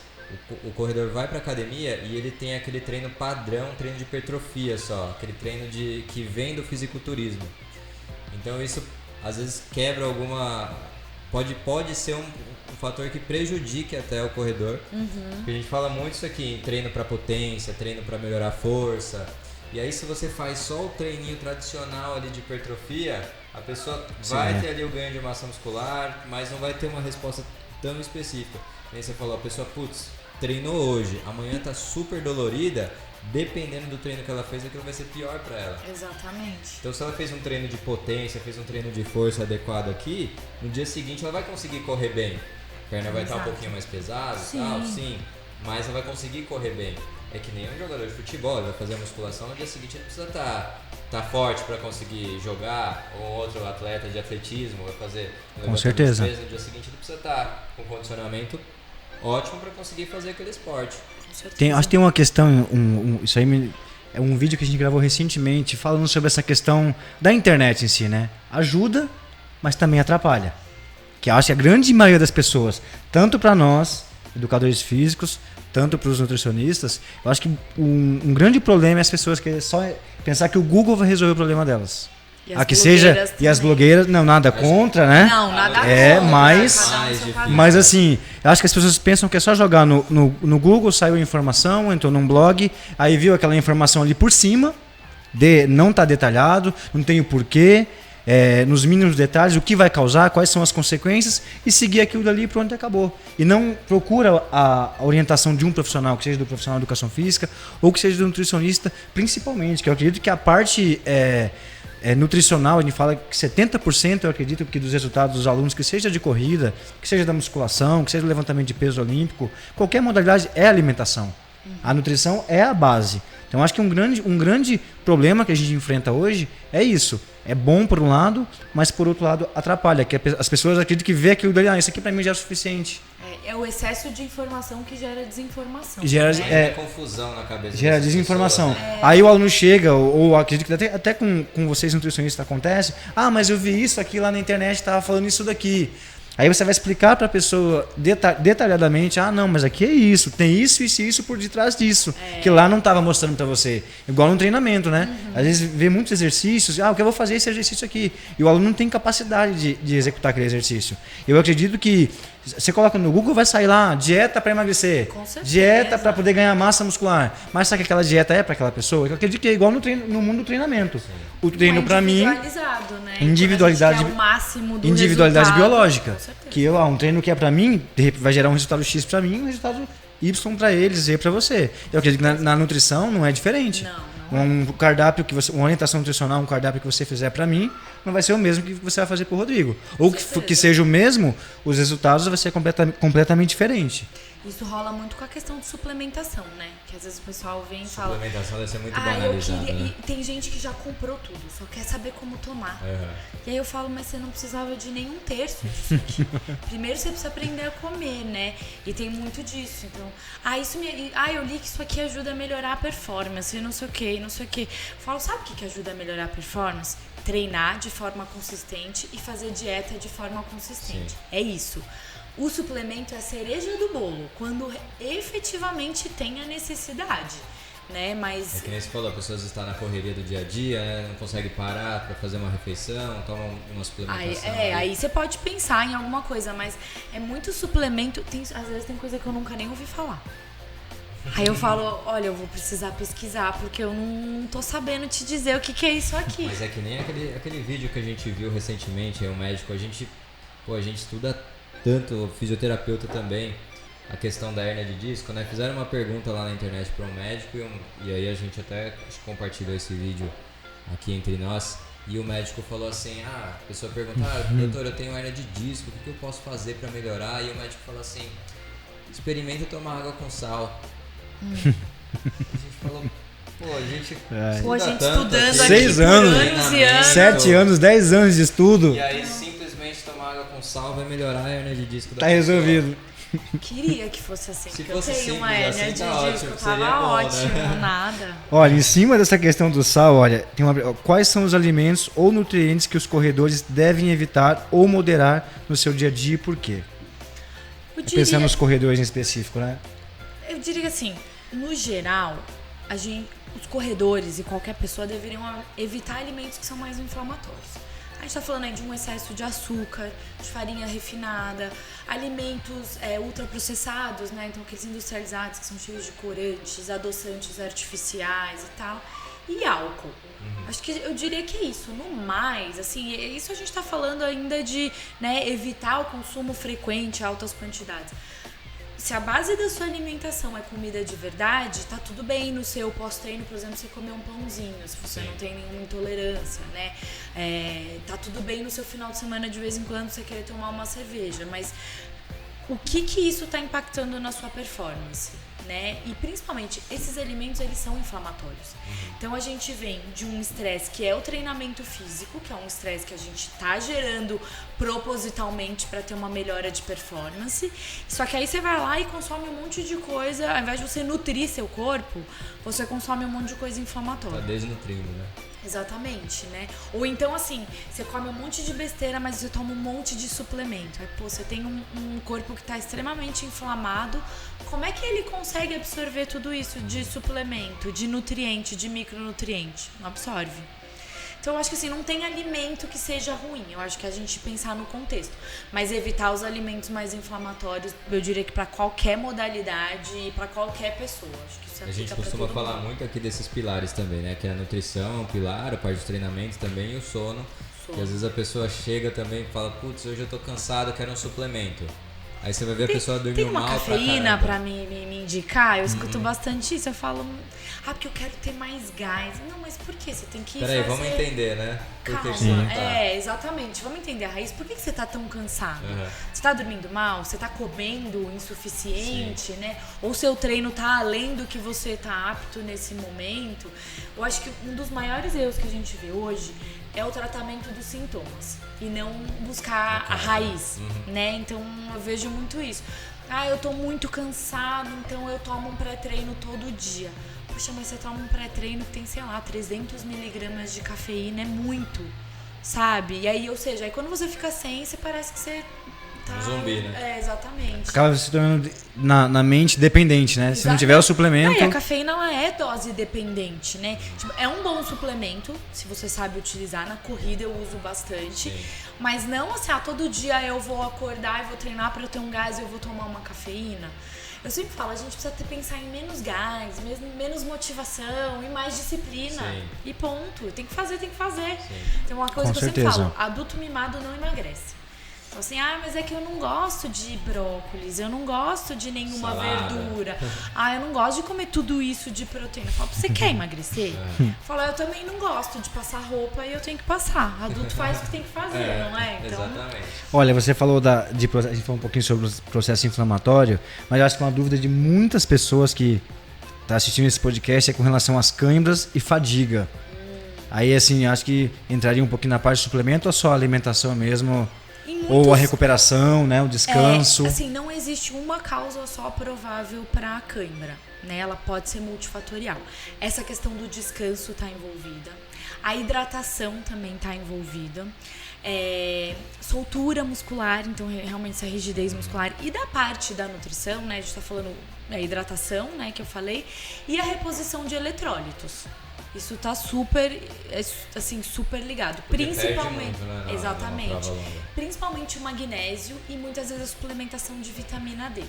o corredor vai para a academia e ele tem aquele treino padrão, treino de hipertrofia só, aquele treino que vem do fisiculturismo. Então isso às vezes quebra pode ser um fator que prejudique até o corredor. Porque a gente fala muito isso aqui, em treino para potência, treino para melhorar a força. E aí se você faz só o treininho tradicional ali de hipertrofia, a pessoa vai ter ali o ganho de massa muscular, mas não vai ter uma resposta tão específica. Nem você falou, a pessoa, treinou hoje, amanhã tá super dolorida, dependendo do treino que ela fez, aquilo vai ser pior para ela. Exatamente. Então se ela fez um treino de potência, fez um treino de força adequado aqui, no dia seguinte ela vai conseguir correr bem. A perna vai estar um pouquinho mais pesada e tal, sim, mas ela vai conseguir correr bem. É que nem um jogador de futebol, ele vai fazer a musculação, no dia seguinte ele precisa estar forte para conseguir jogar, ou outro atleta de atletismo vai fazer com certeza. No dia seguinte ele precisa estar com condicionamento ótimo para conseguir fazer aquele esporte. Acho que tem uma questão, isso aí é um vídeo que a gente gravou recentemente falando sobre essa questão da internet em si, né? Ajuda, mas também atrapalha. Que eu acho que a grande maioria das pessoas, tanto para nós, educadores físicos, tanto para os nutricionistas, eu acho que um grande problema é as pessoas querem só pensar que o Google vai resolver o problema delas. E as blogueiras, não, nada contra, né? Não, nada contra. Mas assim, eu acho que as pessoas pensam que é só jogar no Google, saiu a informação, entrou num blog, aí viu aquela informação ali por cima, não está detalhado, não tem o porquê, nos mínimos detalhes, o que vai causar, quais são as consequências, e seguir aquilo dali e pronto, acabou. E não procura a orientação de um profissional, que seja do profissional de educação física, ou que seja do nutricionista, principalmente, que eu acredito que a parte nutricional, a gente fala que 70%, eu acredito, que dos resultados dos alunos, que seja de corrida, que seja da musculação, que seja do levantamento de peso olímpico, qualquer modalidade é alimentação. A nutrição é a base. Então, acho que um grande problema que a gente enfrenta hoje é isso. É bom por um lado, mas por outro lado atrapalha. Que as pessoas acreditam que vê aquilo dali, isso aqui para mim já é o suficiente. É o excesso de informação que gera desinformação. Gera confusão na cabeça. Gera desinformação. Aí o aluno chega, ou acredito que até com vocês nutricionistas acontece, mas eu vi isso aqui lá na internet, estava falando isso daqui. Aí você vai explicar para a pessoa detalhadamente, não, mas aqui é isso, tem isso, isso e isso por detrás disso, que lá não estava mostrando para você. Igual no treinamento, né? Às vezes vê muitos exercícios, o que eu vou fazer esse exercício aqui? E o aluno não tem capacidade de executar aquele exercício. Eu acredito que você coloca no Google, vai sair lá, dieta para emagrecer, dieta para poder ganhar massa muscular. Mas sabe que aquela dieta é para aquela pessoa? Eu acredito que é igual no mundo do treinamento. O treino para mim, né? individualidade biológica. Que um treino que é para mim, vai gerar um resultado X para mim, um resultado Y para eles, Z para você. Eu acredito que na nutrição não é diferente. Um cardápio uma orientação nutricional, um cardápio que você fizer para mim, não vai ser o mesmo que você vai fazer para o Rodrigo. Ou que seja o mesmo, os resultados vai ser completamente diferente. Isso rola muito com a questão de suplementação, né? Que às vezes o pessoal vem e fala... Suplementação deve ser muito banalizada, né? E tem gente que já comprou tudo, só quer saber como tomar. E aí eu falo, mas você não precisava de nenhum terço disso aqui. Primeiro você precisa aprender a comer, né? E tem muito disso. Então, eu li que isso aqui ajuda a melhorar a performance, e não sei o quê, não sei o quê. Eu falo, sabe o que ajuda a melhorar a performance? Treinar de forma consistente e fazer dieta de forma consistente. Sim. É isso. O suplemento é a cereja do bolo, quando efetivamente tem a necessidade, né? Mas... que nem você falou, as pessoas estão na correria do dia a dia, né? Não consegue parar para fazer uma refeição, toma uma suplementação. Aí você pode pensar em alguma coisa, mas é muito suplemento, às vezes tem coisa que eu nunca nem ouvi falar. Aí eu falo, olha, eu vou precisar pesquisar, porque eu não tô sabendo te dizer o que é isso aqui. Mas é que nem aquele vídeo que a gente viu recentemente, aí o médico, a gente estuda tanto, fisioterapeuta também, a questão da hérnia de disco, né? Fizeram uma pergunta lá na internet para um médico e aí a gente até compartilhou esse vídeo aqui entre nós, e o médico falou assim, a pessoa pergunta, doutor, eu tenho hérnia de disco, o que eu posso fazer para melhorar? E o médico falou assim, experimenta tomar água com sal. A gente falou, a gente estudando aqui 6 anos, 7 anos, 10 anos de estudo. E aí simplesmente tomar água com sal vai melhorar a hérnia de disco da pessoa. Resolvido. Queria que fosse assim, se porque fosse eu tenho uma hérnia assim, de disco, ótimo, tava ótimo, né? Nada. Olha, em cima dessa questão do sal, quais são os alimentos ou nutrientes que os corredores devem evitar ou moderar no seu dia a dia e por quê? Pensando nos corredores em específico, né? Eu diria assim, no geral, os corredores e qualquer pessoa deveriam evitar alimentos que são mais inflamatórios. A gente está falando aí de um excesso de açúcar, de farinha refinada, alimentos ultraprocessados, né? Então aqueles industrializados que são cheios de corantes, adoçantes artificiais e tal, e álcool. Acho que eu diria que é isso. No mais, assim, isso a gente está falando ainda de, né, evitar o consumo frequente, altas quantidades. Se a base da sua alimentação é comida de verdade, tá tudo bem no seu pós-treino, por exemplo, você comer um pãozinho, se você não tem nenhuma intolerância, né? Tá tudo bem no seu final de semana, de vez em quando, você querer tomar uma cerveja, mas o que isso tá impactando na sua performance, né? E principalmente, esses alimentos, eles são inflamatórios. Então a gente vem de um estresse que é o treinamento físico, que é um estresse que a gente tá gerando propositalmente para ter uma melhora de performance. Só que aí você vai lá e consome um monte de coisa, ao invés de você nutrir seu corpo, você consome um monte de coisa inflamatória. Tá desnutrindo, né? Exatamente, né? Ou então, assim, você come um monte de besteira, mas você toma um monte de suplemento. Aí, você tem um corpo que está extremamente inflamado. Como é que ele consegue absorver tudo isso de suplemento, de nutriente, de micronutriente? Não absorve. Então eu acho que assim, não tem alimento que seja ruim. Eu acho que a gente pensar no contexto. Mas evitar os alimentos mais inflamatórios, eu diria que para qualquer modalidade e para qualquer pessoa. Acho que isso A gente costuma falar muito aqui desses pilares também, né? Que é a nutrição, o pilar, a parte dos treinamentos também e o sono. Que às vezes a pessoa chega também e fala, putz, hoje eu tô cansado, quero um suplemento. Aí você vai ver a pessoa dormiu mal pra caramba. Tem uma cafeína pra me indicar? Eu escuto bastante isso. Eu falo, porque eu quero ter mais gás. Não, mas por quê? Você tem que Peraí, vamos entender, né? Calma, por que você não tá? Exatamente. Vamos entender a raiz. Por que você tá tão cansado? Você tá dormindo mal? Você tá comendo insuficiente, né? Ou seu treino tá além do que você tá apto nesse momento? Eu acho que um dos maiores erros que a gente vê hoje é o tratamento dos sintomas e não buscar a raiz, né? Então eu vejo muito isso. Eu tô muito cansado, então eu tomo um pré-treino todo dia. Poxa, mas você toma um pré-treino que tem, sei lá, 300 miligramas de cafeína, é muito, sabe? E aí, ou seja, aí quando você fica sem, você parece que você tá... Um zumbi, né? Exatamente. Acaba se tornando na mente dependente, né? Exatamente. Se não tiver o suplemento... E a cafeína, ela é dose dependente, né? Tipo, é um bom suplemento, se você sabe utilizar. Na corrida eu uso bastante. Sim. Mas não assim, todo dia eu vou acordar e vou treinar pra eu ter um gás e eu vou tomar uma cafeína. Eu sempre falo, a gente precisa pensar em menos gás, menos motivação e mais disciplina. Sim. E ponto. Tem que fazer. Sim. Tem uma coisa Com que eu certeza. sempre falo, adulto mimado não emagrece. Então assim, mas é que eu não gosto de brócolis, eu não gosto de nenhuma verdura. Eu não gosto de comer tudo isso de proteína. Eu falo, você quer emagrecer? Eu falo, eu também não gosto de passar roupa e eu tenho que passar. Adulto faz o que tem que fazer, não é? Então, exatamente. Olha, você falou a gente falou um pouquinho sobre o processo inflamatório, mas eu acho que uma dúvida de muitas pessoas que estão assistindo esse podcast é com relação às câimbras e fadiga. Aí, assim, acho que entraria um pouquinho na parte de suplemento ou só a alimentação mesmo? Ou a recuperação, né, o descanso. Assim, não existe uma causa só provável para a cãibra, né? Ela pode ser multifatorial. Essa questão do descanso está envolvida. A hidratação também está envolvida. Soltura muscular, então realmente essa rigidez muscular. E da parte da nutrição, né? A gente está falando da hidratação, né, que eu falei. E a reposição de eletrólitos. Isso tá super ligado. Porque principalmente, muito, né, exatamente. Principalmente o magnésio e muitas vezes a suplementação de vitamina D.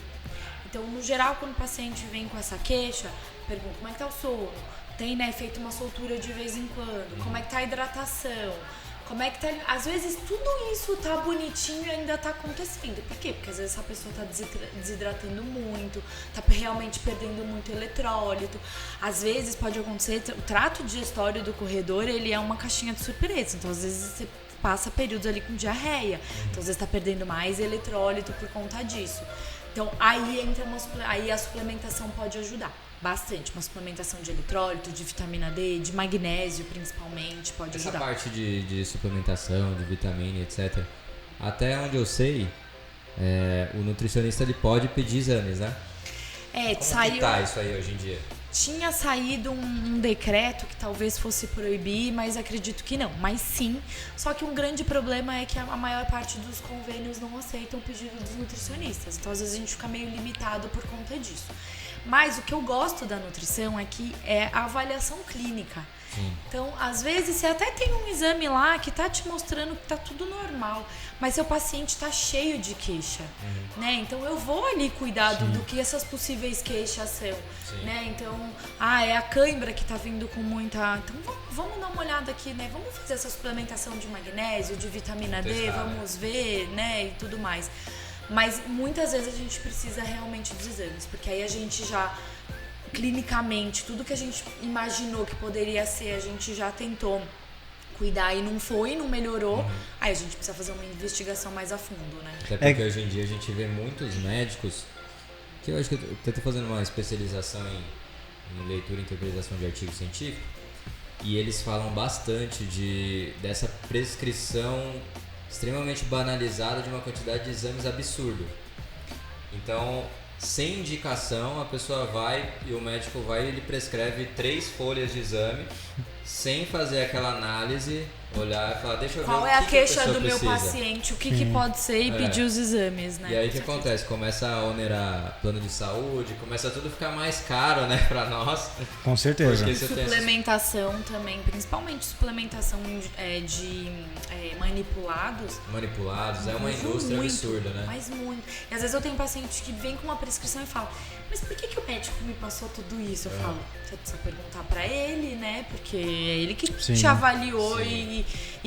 Então, no geral, quando o paciente vem com essa queixa, pergunta como é que tá o sono? Tem, né, feito uma soltura de vez em quando? Como é que tá a hidratação? Como é que tá... Às vezes tudo isso tá bonitinho e ainda tá acontecendo. Por quê? Porque às vezes essa pessoa tá desidratando muito, tá realmente perdendo muito elettrólito. Às vezes pode acontecer... O trato digestório do corredor, ele é uma caixinha de surpresa. Então, às vezes você passa períodos ali com diarreia. Então, às vezes tá perdendo mais eletrólito por conta disso. Então, aí a suplementação pode ajudar bastante. Uma suplementação de eletrólito, de vitamina D, de magnésio principalmente, pode ajudar. Essa parte de suplementação, de vitamina, etc. Até onde eu sei, o nutricionista ele pode pedir exames, né? Como que tá isso aí hoje em dia? Tinha saído um decreto que talvez fosse proibir, mas acredito que não. Mas sim, só que um grande problema é que a maior parte dos convênios não aceitam o pedido dos nutricionistas. Então, às vezes, a gente fica meio limitado por conta disso. Mas o que eu gosto da nutrição é que é a avaliação clínica. Sim. Então, às vezes, você até tem um exame lá que tá te mostrando que tá tudo normal, mas seu paciente tá cheio de queixa, né? Então, eu vou ali cuidar do que essas possíveis queixas são, né? Então, é a cãibra que tá vindo com muita... Então, vamos dar uma olhada aqui, né? Vamos fazer essa suplementação de magnésio, de vitamina D, vamos ver, né? E tudo mais. Mas, muitas vezes, a gente precisa realmente dos exames, porque aí a gente já... clinicamente, tudo que a gente imaginou que poderia ser, a gente já tentou cuidar e não foi, não melhorou, aí a gente precisa fazer uma investigação mais a fundo, né? Até porque hoje em dia a gente vê muitos médicos, que eu acho que eu tô fazendo uma especialização em leitura e interpretação de artigo científico, e eles falam bastante dessa prescrição extremamente banalizada de uma quantidade de exames absurdo. Então, sem indicação, a pessoa vai e o médico vai e ele prescreve 3 folhas de exame sem fazer aquela análise olhar e falar, deixa eu ver Qual o é a que queixa a pessoa do meu precisa. paciente, o que pode ser e pedir os exames, né? E aí o que acontece? Começa a onerar plano de saúde, começa tudo a ficar mais caro, né, pra nós. Com certeza. Porque você tem Suplementação também, principalmente suplementação de manipulados. manipulados, é uma indústria muito, absurda, né? Mas muito. E às vezes eu tenho paciente que vem com uma prescrição e fala, mas por que o médico me passou tudo isso? Eu falo, você precisa perguntar pra ele, né? Porque é ele que te avaliou e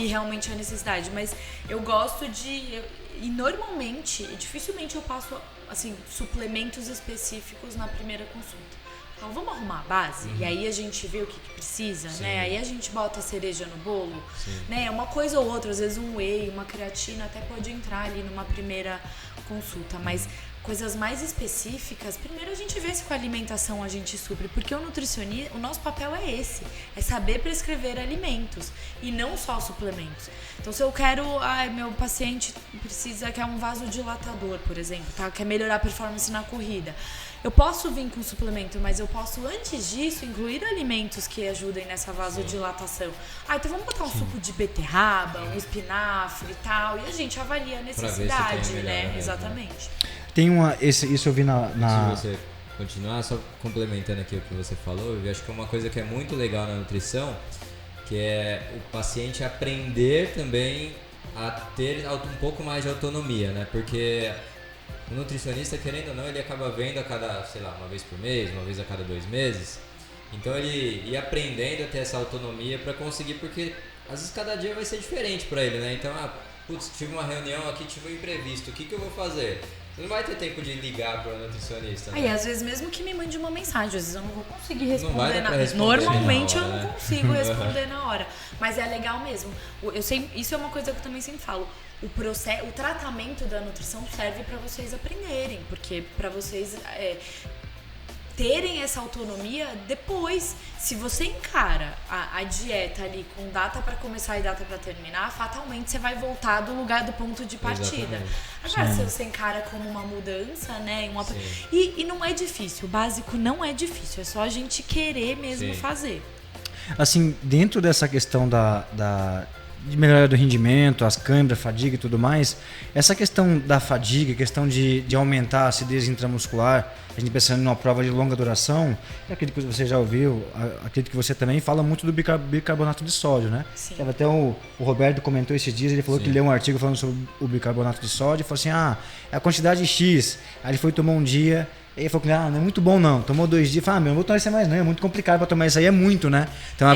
realmente a necessidade. Mas eu gosto de... E normalmente, dificilmente eu passo assim, suplementos específicos na primeira consulta. Então vamos arrumar a base e aí a gente vê o que precisa, né? Aí a gente bota a cereja no bolo, né? Uma coisa ou outra, às vezes um whey, uma creatina até pode entrar ali numa primeira consulta, mas coisas mais específicas, primeiro a gente vê se com a alimentação a gente supre, porque o nutricionista, o nosso papel é esse, é saber prescrever alimentos e não só suplementos. Então se eu quero, meu paciente quer um vasodilatador, por exemplo, tá? Quer melhorar a performance na corrida. Eu posso vir com suplemento, mas eu posso, antes disso, incluir alimentos que ajudem nessa vasodilatação. Então vamos botar um suco de beterraba, um espinafre e tal, e a gente avalia a necessidade, né? Exatamente. Tem isso eu vi na... Se você continuar, só complementando aqui o que você falou, eu acho que uma coisa que é muito legal na nutrição, que é o paciente aprender também a ter um pouco mais de autonomia, né? Porque o nutricionista, querendo ou não, ele acaba vendo a cada, sei lá, uma vez por mês, uma vez a cada 2 meses. Então ele ia aprendendo a ter essa autonomia para conseguir, porque às vezes cada dia vai ser diferente para ele, né? Então, tive uma reunião aqui, tive um imprevisto, o que eu vou fazer? Você não vai ter tempo de ligar para o nutricionista, né? Às vezes mesmo que me mande uma mensagem, às vezes eu não vou conseguir responder. Não vai dar pra responder Normalmente na hora, eu não consigo responder na hora. Mas é legal mesmo. Isso é uma coisa que eu também sempre falo. O tratamento da nutrição serve para vocês aprenderem, porque para vocês terem essa autonomia depois. Se você encara a dieta ali com data para começar e data para terminar, fatalmente você vai voltar do ponto de partida. Agora, se você encara como uma mudança, né? E não é difícil, o básico não é difícil, é só a gente querer mesmo fazer. Assim, dentro dessa questão de melhoria do rendimento, as câimbras, fadiga e tudo mais, essa questão da fadiga, questão de aumentar a acidez intramuscular, a gente pensando numa prova de longa duração, eu acredito que você já ouviu, acredito que você também fala muito do bicarbonato de sódio, né? Sim. Até o Roberto comentou esses dias, ele falou que leu um artigo falando sobre o bicarbonato de sódio e falou assim, é a quantidade X, aí ele foi tomar um dia, e ele falou que não é muito bom não, tomou 2 dias, falou, não vou tomar isso mais não, é muito complicado para tomar isso aí, é muito, né? Então a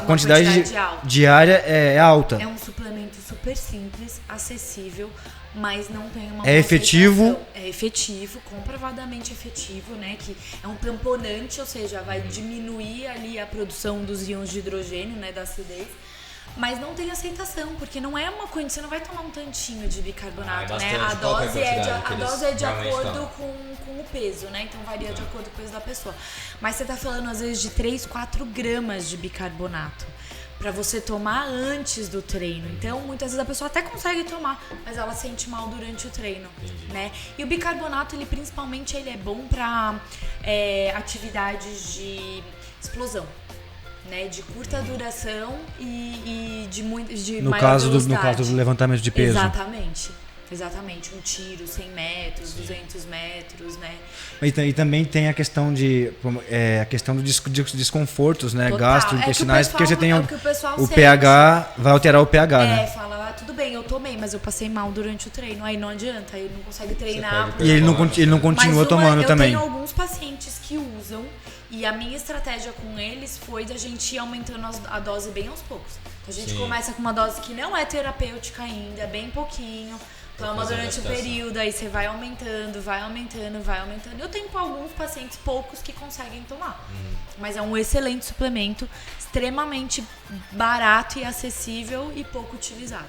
quantidade diária é alta. É um suplemento super simples, acessível, mas não tem uma efetivo? É efetivo, comprovadamente efetivo, né? Que é um tamponante, ou seja, vai diminuir ali a produção dos íons de hidrogênio, né? Da acidez. Mas não tem aceitação, porque não é uma coisa, você não vai tomar um tantinho de bicarbonato, né? A dose é de acordo com o peso, né? Então varia de acordo com o peso da pessoa. Mas você tá falando às vezes de 3, 4 gramas de bicarbonato para você tomar antes do treino. Então, muitas vezes a pessoa até consegue tomar, mas ela sente mal durante o treino, né? E o bicarbonato, ele principalmente ele é bom para atividades de explosão, né? De curta duração e de maior velocidade. No caso do levantamento de peso. Exatamente, um tiro, 100 metros, 200 metros, né? E também tem a questão dos desconfortos, né? Gastrointestinais, porque você tem o pH, vai alterar o pH, né? Fala, tudo bem, eu tomei, mas eu passei mal durante o treino, aí não adianta, aí não consegue treinar. E ele não continua tomando também. Eu tenho alguns pacientes que usam, e a minha estratégia com eles foi de a gente ir aumentando a dose bem aos poucos. Então a gente começa com uma dose que não é terapêutica ainda, bem pouquinho. Toma durante o período, aí você vai aumentando. Eu tenho com alguns pacientes, poucos, que conseguem tomar. Mas é um excelente suplemento, extremamente barato e acessível e pouco utilizado.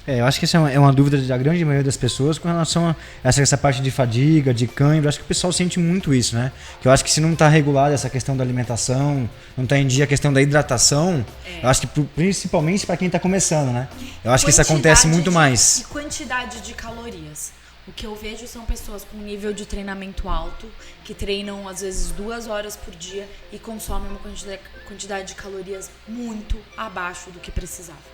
Eu acho que essa é uma dúvida da grande maioria das pessoas com relação a essa parte de fadiga, de cãibra. Acho que o pessoal sente muito isso, né? Que eu acho que se não está regulada essa questão da alimentação, não está em dia a questão da hidratação, eu acho que principalmente para quem está começando, né? Eu acho que isso acontece muito mais. E quantidade de calorias. O que eu vejo são pessoas com nível de treinamento alto, que treinam às vezes 2 horas por dia e consomem uma quantidade de calorias muito abaixo do que precisava.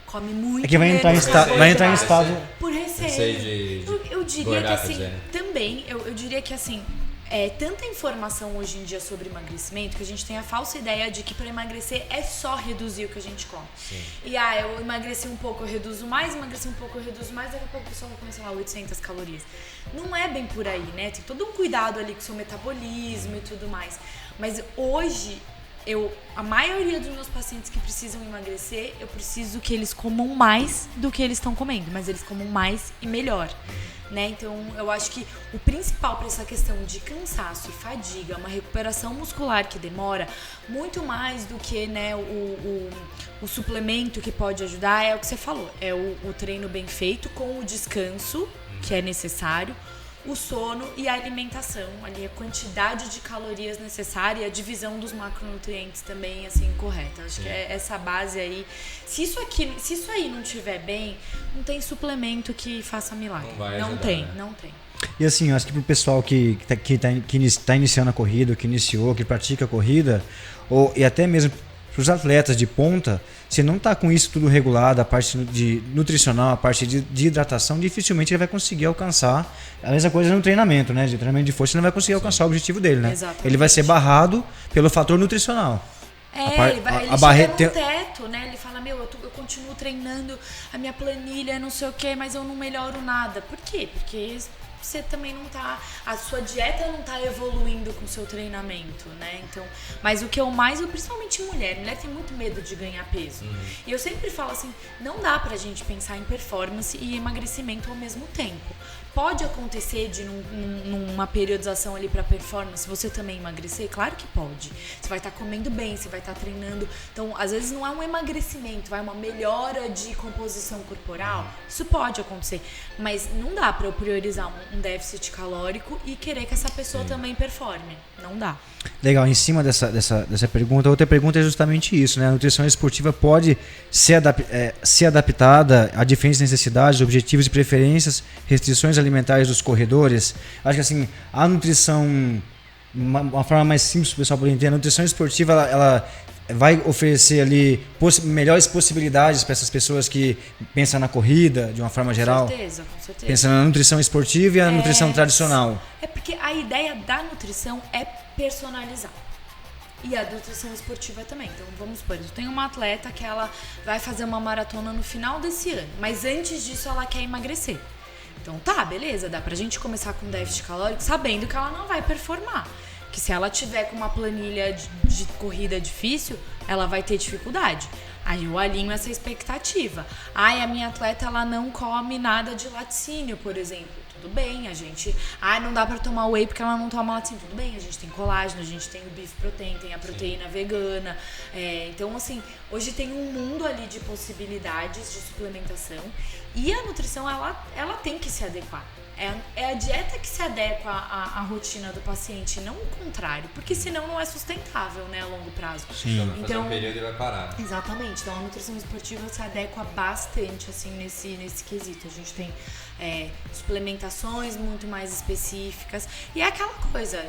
Come muito. É que vai entrar em estado. Por receio. Eu diria que assim, também, eu diria que assim, tanta informação hoje em dia sobre emagrecimento que a gente tem a falsa ideia de que para emagrecer é só reduzir o que a gente come. Sim. E eu emagreci um pouco, eu reduzo mais, emagreci um pouco, eu reduzo mais, daqui a pouco a pessoa vai comer, sei lá, 800 calorias. Não é bem por aí, né? Tem todo um cuidado ali com o seu metabolismo e tudo mais. Mas hoje, a maioria dos meus pacientes que precisam emagrecer, eu preciso que eles comam mais do que eles estão comendo, mas eles comam mais e melhor. Né? Então, eu acho que o principal para essa questão de cansaço e fadiga, uma recuperação muscular que demora, muito mais do que, né, o suplemento que pode ajudar, é o que você falou, é o treino bem feito com o descanso que é necessário, o sono e a alimentação, ali a quantidade de calorias necessária e a divisão dos macronutrientes também, assim, correta. Acho que é essa base aí. Se isso aí não estiver bem, não tem suplemento que faça milagre. Não vai ajudar, não tem. E assim, eu acho que pro pessoal que tá iniciando a corrida, que iniciou, que pratica a corrida, e até mesmo para os atletas de ponta, se não está com isso tudo regulado, a parte de nutricional, a parte de hidratação, dificilmente ele vai conseguir alcançar a mesma coisa no treinamento, né? De treinamento de força, ele não vai conseguir alcançar o objetivo dele, né? Exatamente. Ele vai ser barrado pelo fator nutricional. Ele chega no teto, né? Ele fala, eu continuo treinando a minha planilha, não sei o quê, mas eu não melhoro nada. Por quê? Porque você também não tá, a sua dieta não tá evoluindo com o seu treinamento, né? Então, mas o que principalmente mulher tem muito medo de ganhar peso. E eu sempre falo assim, não dá pra gente pensar em performance e emagrecimento ao mesmo tempo. Pode acontecer de numa periodização ali para performance você também emagrecer? Claro que pode. Você vai estar comendo bem, você vai estar treinando. Então, às vezes não é um emagrecimento, vai uma melhora de composição corporal. Isso pode acontecer, mas não dá para eu priorizar um déficit calórico e querer que essa pessoa também performe. Não dá. Legal, em cima dessa pergunta, outra pergunta é justamente isso, né? A nutrição esportiva pode ser adaptada a diferentes necessidades, objetivos e preferências, restrições alimentares dos corredores. Acho que assim, a nutrição, uma forma mais simples para o pessoal poder entender, a nutrição esportiva ela vai oferecer ali melhores possibilidades para essas pessoas que pensam na corrida de uma forma geral. Com certeza. Pensando na nutrição esportiva e a nutrição tradicional. É porque a ideia da nutrição é personalizar. E a nutrição esportiva também. Então, vamos supor, eu tenho uma atleta que ela vai fazer uma maratona no final desse ano, mas antes disso ela quer emagrecer. Então, tá, beleza, dá pra gente começar com déficit calórico sabendo que ela não vai performar. Que se ela tiver com uma planilha de corrida difícil, ela vai ter dificuldade. Aí eu alinho essa expectativa. A minha atleta ela não come nada de laticínio, por exemplo. Tudo bem, a gente... não dá pra tomar whey porque ela não toma laticínio. Tudo bem, a gente tem colágeno, a gente tem o beef protein, tem a proteína vegana. Então, assim, hoje tem um mundo ali de possibilidades de suplementação. E a nutrição, ela tem que se adequar. É a dieta que se adequa à rotina do paciente, não o contrário, porque senão não é sustentável, né, a longo prazo. Sim. Então, fazer um período e vai parar. Exatamente. Então a nutrição esportiva se adequa bastante assim nesse quesito. A gente tem suplementações muito mais específicas e é aquela coisa.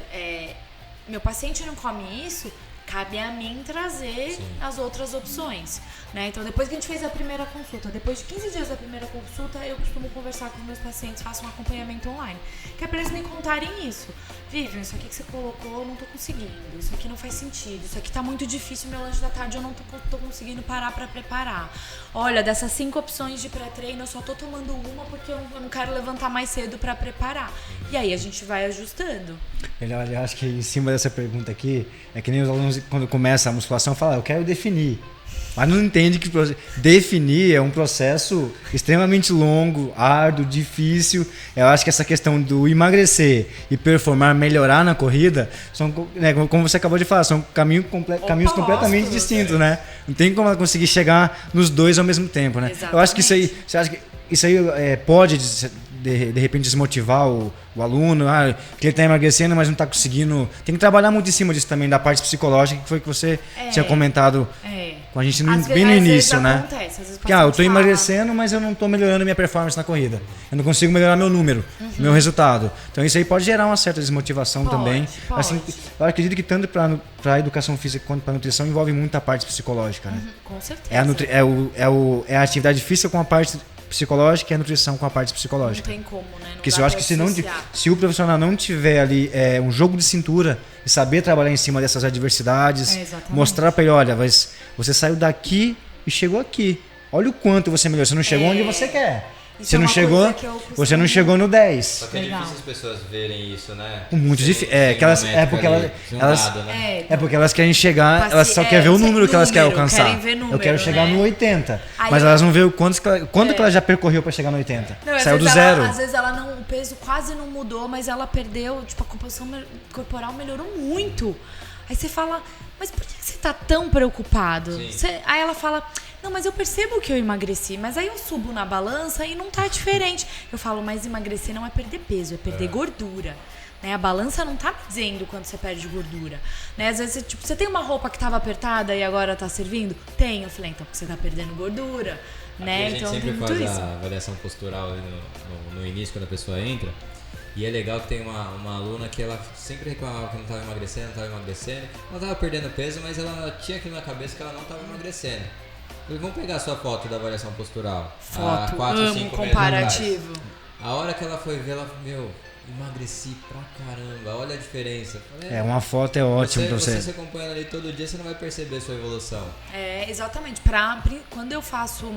Meu paciente não come isso. Cabe a mim trazer as outras opções, né? Então, depois que a gente fez a primeira consulta, depois de 15 dias da primeira consulta, eu costumo conversar com os meus pacientes, faço um acompanhamento online, que é para eles me contarem isso. Vivian, isso aqui que você colocou, eu não tô conseguindo, isso aqui não faz sentido, isso aqui tá muito difícil, meu lanche da tarde eu não tô conseguindo parar para preparar. Olha, dessas 5 opções de pré-treino, eu só tô tomando uma porque eu não quero levantar mais cedo para preparar. E aí a gente vai ajustando. Eu acho que em cima dessa pergunta aqui, é que nem os alunos, quando começa a musculação, falam, eu quero definir. Mas não entende que definir é um processo extremamente longo, árduo, difícil. Eu acho que essa questão do emagrecer e performar, melhorar na corrida, são, né, como você acabou de falar, são caminhos completamente distintos, né? Não tem como ela conseguir chegar nos dois ao mesmo tempo, né? Exatamente. Eu acho que isso aí, você acha que isso aí pode de repente desmotivar o aluno, que ele está emagrecendo, mas não está conseguindo. Tem que trabalhar muito em cima disso também, da parte psicológica, que foi que você tinha comentado. com a gente Às bem no vezes início, né? Acontece, às vezes o Que, eu paciente tô fala, emagrecendo, mas eu não tô melhorando minha performance na corrida. Eu não consigo melhorar meu número, meu resultado. Então isso aí pode gerar uma certa desmotivação também. Pode. Assim, eu acredito que tanto para educação física quanto para nutrição envolve muita parte psicológica, né? Com certeza. É a atividade física com a parte psicológica e a nutrição com a parte psicológica. Não tem como, né? Não Porque dá eu acho pra que dissociar. se o profissional não tiver ali um jogo de cintura e saber trabalhar em cima dessas adversidades, Exatamente. mostrar para ele, olha, mas você saiu daqui e chegou aqui. Olha o quanto você melhorou. Você não chegou onde você quer. Isso Você é não uma chegou, coisa que eu costumo- você não chegou no 10. Só que é Legal. difícil as pessoas verem isso, né? Muito Sem- difícil. sem Que elas, uma é métrica porque ali, sem um elas, dado, né? é porque elas querem chegar, elas só querem ver o número que elas querem alcançar. querem ver número, eu quero chegar né? no 80. Aí Mas eu- elas não veem o quanto que ela já percorreu para chegar no 80. Não, às Saiu do vezes zero. Às vezes ela não, o peso quase não mudou, mas ela perdeu, tipo, a composição corporal melhorou muito. Aí você fala, mas por que você tá tão preocupado? Sim. Aí ela fala, não, mas eu percebo que eu emagreci, mas aí eu subo na balança e não tá diferente. Eu falo, mas emagrecer não é perder peso, é perder gordura. Né? A balança não tá me dizendo quanto você perde gordura. Né? Às vezes, tipo, você tem uma roupa que tava apertada e agora tá servindo? Tem. Eu falei, então, porque você tá perdendo gordura. Né? A gente Então sempre tem muito faz isso. a avaliação postural ali no início, quando a pessoa entra. E é legal que tem uma aluna que ela sempre reclamava que não estava emagrecendo, Ela estava perdendo peso, mas ela tinha aquilo na cabeça que ela não estava emagrecendo. Falei, vamos pegar a sua foto da avaliação postural. há Foto, 4, amo 5 meses comparativo. atrás. A hora que ela foi ver, ela falou, emagreci pra caramba, olha a diferença. Falei, Uma foto é ótimo pra você. Você se acompanhando ali todo dia, você não vai perceber a sua evolução. É, exatamente. Quando eu faço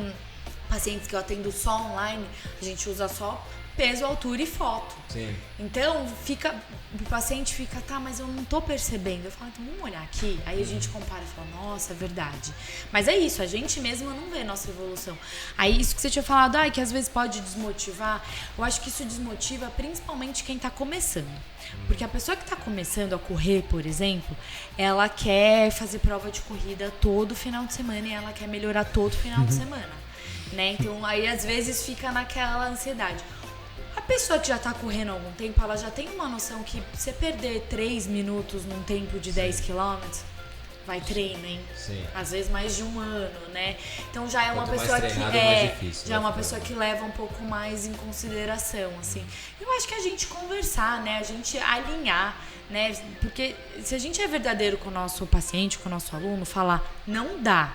pacientes que eu atendo só online, a gente usa só peso, altura e foto. Sim. Então, o paciente fica, tá, mas eu não tô percebendo. Eu falo, então vamos olhar aqui. Aí a gente compara e fala, nossa, é verdade. Mas é isso, a gente mesmo não vê nossa evolução. Aí isso que você tinha falado, que às vezes pode desmotivar, eu acho que isso desmotiva principalmente quem tá começando. Porque a pessoa que tá começando a correr, por exemplo, ela quer fazer prova de corrida todo final de semana e ela quer melhorar todo final de semana. Né? Então aí às vezes fica naquela ansiedade. A pessoa que já tá correndo há algum tempo, ela já tem uma noção que você perder 3 minutos num tempo de 10 quilômetros, vai treino, hein? Sim. Às vezes mais de um ano, né? Então já é uma Quanto mais pessoa que treinado, mais difícil, já é né? uma pessoa que leva um pouco mais em consideração, assim. Eu acho que a gente conversar, né? A gente alinhar, né? Porque se a gente é verdadeiro com o nosso paciente, com o nosso aluno, falar não dá,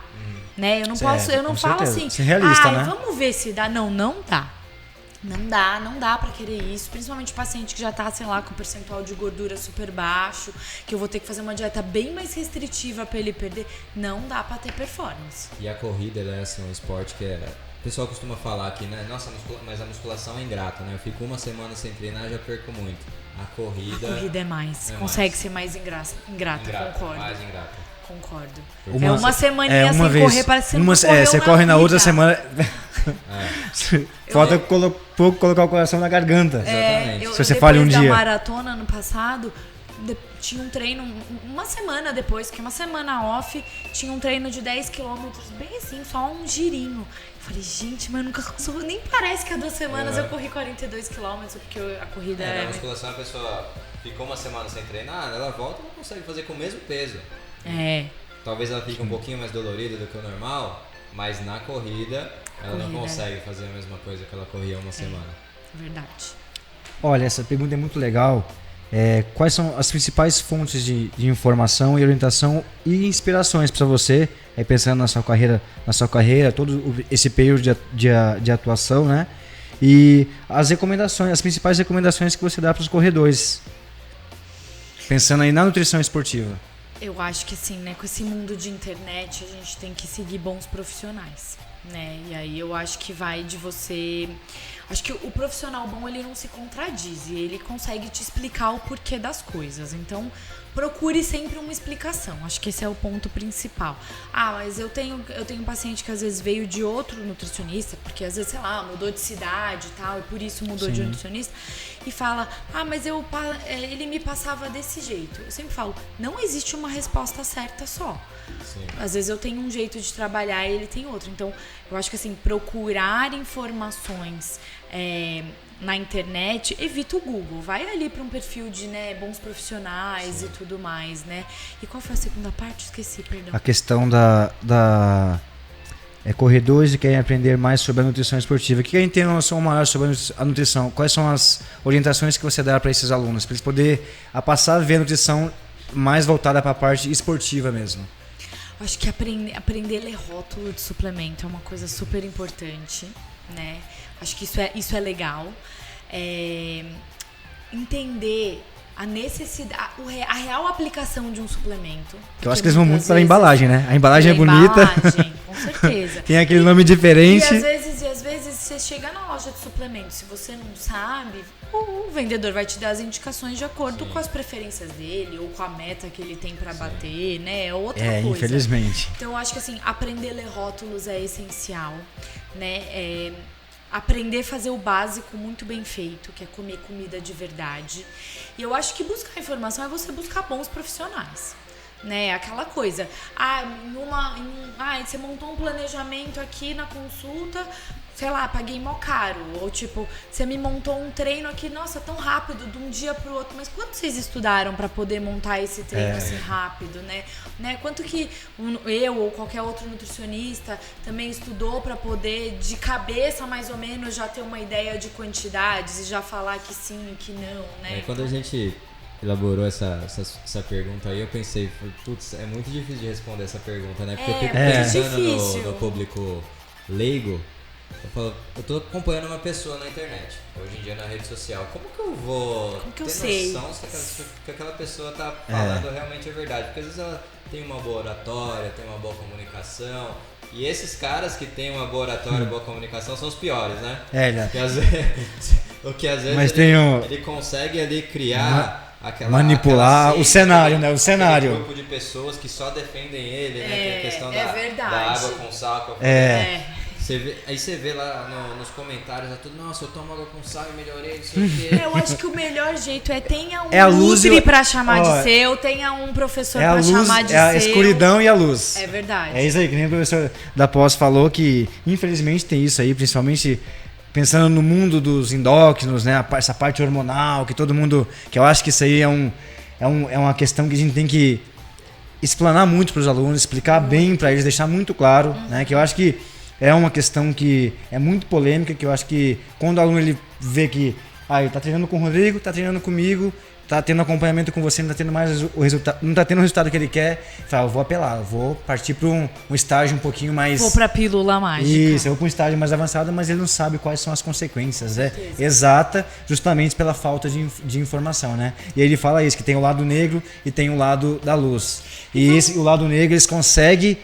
né? Eu não posso, eu não com falo certeza. assim, Ser realista, né? vamos ver se dá. Não dá. Não dá pra querer isso, principalmente paciente que já tá, sei lá, com percentual de gordura super baixo, que eu vou ter que fazer uma dieta bem mais restritiva pra ele perder. Não dá pra ter performance. E a corrida, né, assim, um esporte que o pessoal costuma falar aqui, né? Nossa, mas a musculação é ingrata, né? Eu fico uma semana sem treinar e já perco muito. A corrida É mais. é consegue mais. ser mais ingrata, concordo. mais ingrata. Concordo. Uma- uma semaninha uma sem vez. correr, parece que você não correu você na corre na outra vida. semana. Falta pouco colocar o coração na garganta. Exatamente. Eu, Se você falha um depois dia. da maratona ano passado, tinha um treino, uma semana depois, que uma semana off, tinha um treino de 10 quilômetros, bem assim, só um girinho. Eu falei, gente, mas eu nunca consigo, nem parece que há 2 semanas eu corri 42 quilômetros, porque a corrida Na musculação a pessoa ficou uma semana sem treinar, ela volta e não consegue fazer com o mesmo peso. Talvez ela fique um pouquinho mais dolorida do que o normal, mas na corrida ela não consegue fazer a mesma coisa que ela corria uma semana. Verdade. Olha, essa pergunta é muito legal. Quais são as principais fontes de informação e orientação e inspirações para você, pensando na sua carreira, todo esse período de atuação, né? E as principais recomendações que você dá para os corredores, pensando aí na nutrição esportiva. Eu acho que assim, né, com esse mundo de internet, a gente tem que seguir bons profissionais, né? E aí eu acho que vai de você... Acho que o profissional bom, ele não se contradiz e ele consegue te explicar o porquê das coisas. Então, procure sempre uma explicação. Acho que esse é o ponto principal. Mas eu tenho um paciente que às vezes veio de outro nutricionista, porque às vezes, sei lá, mudou de cidade e tal, e por isso mudou de nutricionista, e fala, mas ele me passava desse jeito. Eu sempre falo, não existe uma resposta certa só. Sim. Às vezes eu tenho um jeito de trabalhar e ele tem outro. Então, eu acho que assim, procurar informações na internet, evita o Google. Vai ali para um perfil de, né, bons profissionais e tudo mais, né? E qual foi a segunda parte? Esqueci, perdão. A questão corredores que querem aprender mais sobre a nutrição esportiva. O que a gente tem uma noção maior sobre a nutrição? Quais são as orientações que você dá para esses alunos? Para eles poderem passar a ver a nutrição mais voltada para a parte esportiva mesmo. Acho que aprender a ler rótulo de suplemento é uma coisa super importante, né? Acho que isso é legal. Entender a necessidade, a real aplicação de um suplemento. Eu acho que eles vão muito pela embalagem, né? A embalagem é bonita. Embalagem, com certeza. Tem aquele nome diferente. E às vezes você chega na loja de suplementos, se você não sabe, o vendedor vai te dar as indicações de acordo com as preferências dele ou com a meta que ele tem para bater, né? É outra coisa. Infelizmente. Então eu acho que assim, aprender a ler rótulos é essencial, né? Aprender a fazer o básico muito bem feito, que é comer comida de verdade. E eu acho que buscar informação é você buscar bons profissionais, né? Aquela coisa. Você montou um planejamento aqui na consulta, sei lá, paguei mó caro. Ou tipo, você me montou um treino aqui, nossa, tão rápido, de um dia pro outro. Mas quanto vocês estudaram para poder montar esse treino assim rápido, né? Quanto que eu ou qualquer outro nutricionista também estudou para poder, de cabeça mais ou menos, já ter uma ideia de quantidades e já falar que sim e que não, né? Quando a gente elaborou essa pergunta aí, eu pensei, putz, é muito difícil de responder essa pergunta, né? Porque eu fico pensando no público leigo. Eu tô acompanhando uma pessoa na internet, hoje em dia na rede social. Como que eu vou ter noção se que aquela pessoa tá falando realmente a verdade? Porque às vezes ela tem uma boa oratória, tem uma boa comunicação. E esses caras que têm uma boa oratória, boa comunicação são os piores, né? Porque às vezes ele consegue ali criar manipular o cenário, né? O cenário. Um grupo de pessoas que só defendem ele, né? Que é a questão da água com sal. Aí você vê lá nos comentários, tudo, nossa, eu tomo água com sal e melhorei, não sei o quê. Eu acho que o melhor jeito tenha um nutri pra chamar de seu, tenha um professor pra chamar de seu. É a escuridão e a luz. É verdade. É isso aí, que nem o professor da pós falou, que infelizmente tem isso aí, principalmente pensando no mundo dos endócrinos, né? Essa parte hormonal, que todo mundo... Que eu acho que isso aí é uma questão que a gente tem que explanar muito para os alunos, explicar bem para eles, deixar muito claro, né? Que eu acho que é uma questão que é muito polêmica, que eu acho que quando o aluno ele vê que ele tá treinando com o Rodrigo, tá treinando comigo, tá tendo acompanhamento com você, não tá tendo mais o resultado, não tá tendo o resultado que ele quer, fala, eu vou apelar, eu vou partir para um estágio um pouquinho mais... Vou para pílula mágica. Isso, eu vou para um estágio mais avançado, mas ele não sabe quais são as consequências, né? Exata, justamente pela falta de informação, né? E aí ele fala isso, que tem o lado negro e tem o lado da luz. E o lado negro eles conseguem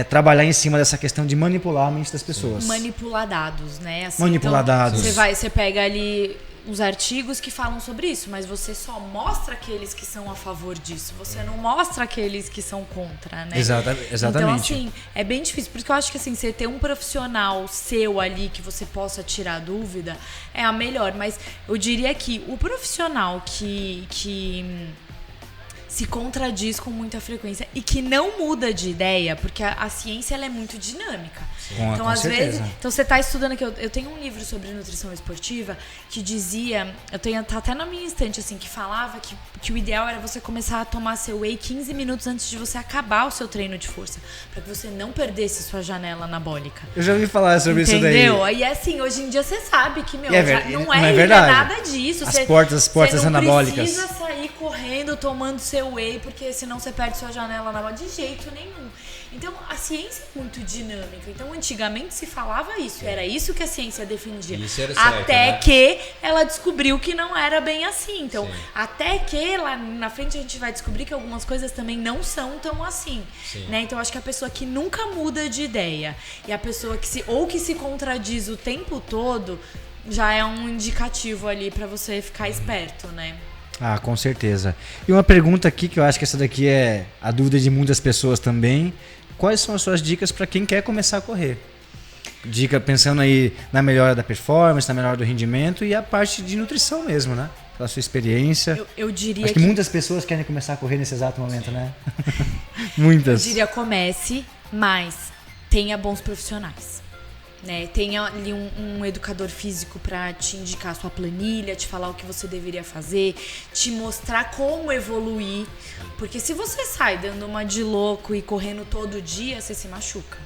trabalhar em cima dessa questão de manipular a mente das pessoas. Manipular dados, né? Assim, manipular dados. Você pega ali os artigos que falam sobre isso, mas você só mostra aqueles que são a favor disso. Você não mostra aqueles que são contra, né? Exatamente. Então, assim, é bem difícil. Por isso que eu acho que, assim, você ter um profissional seu ali que você possa tirar dúvida é a melhor. Mas eu diria que o profissional que se contradiz com muita frequência e que não muda de ideia, porque a ciência ela é muito dinâmica. Então, às vezes, você está estudando aqui, eu tenho um livro sobre nutrição esportiva que dizia, tá até na minha estante assim, que falava que o ideal era você começar a tomar seu whey 15 minutos antes de você acabar o seu treino de força, para que você não perdesse sua janela anabólica. Eu já ouvi falar sobre isso daí. Entendeu? Aí assim, hoje em dia você sabe que não é verdade. Nada disso. As portas anabólicas. Você não precisa sair correndo tomando seu whey, porque senão você perde sua janela anabólica de jeito nenhum. Então, a ciência é muito dinâmica. Então, antigamente se falava isso. Era isso que a ciência defendia. Isso era certo, até né? que ela descobriu que não era bem assim. Então, até que lá na frente a gente vai descobrir que algumas coisas também não são tão assim. Né? Então, acho que a pessoa que nunca muda de ideia e a pessoa que se contradiz o tempo todo já é um indicativo ali para você ficar esperto, né? Ah, com certeza. E uma pergunta aqui, que eu acho que essa daqui é a dúvida de muitas pessoas também. Quais são as suas dicas para quem quer começar a correr? Dica pensando aí na melhora da performance, na melhora do rendimento e a parte de nutrição mesmo, né? Pela sua experiência. Eu diria acho que muitas pessoas querem começar a correr nesse exato momento, né? Muitas. Eu diria comece, mas tenha bons profissionais. né? Tem ali um educador físico para te indicar a sua planilha, te falar o que você deveria fazer, te mostrar como evoluir. Porque se você sai dando uma de louco e correndo todo dia, você se machuca,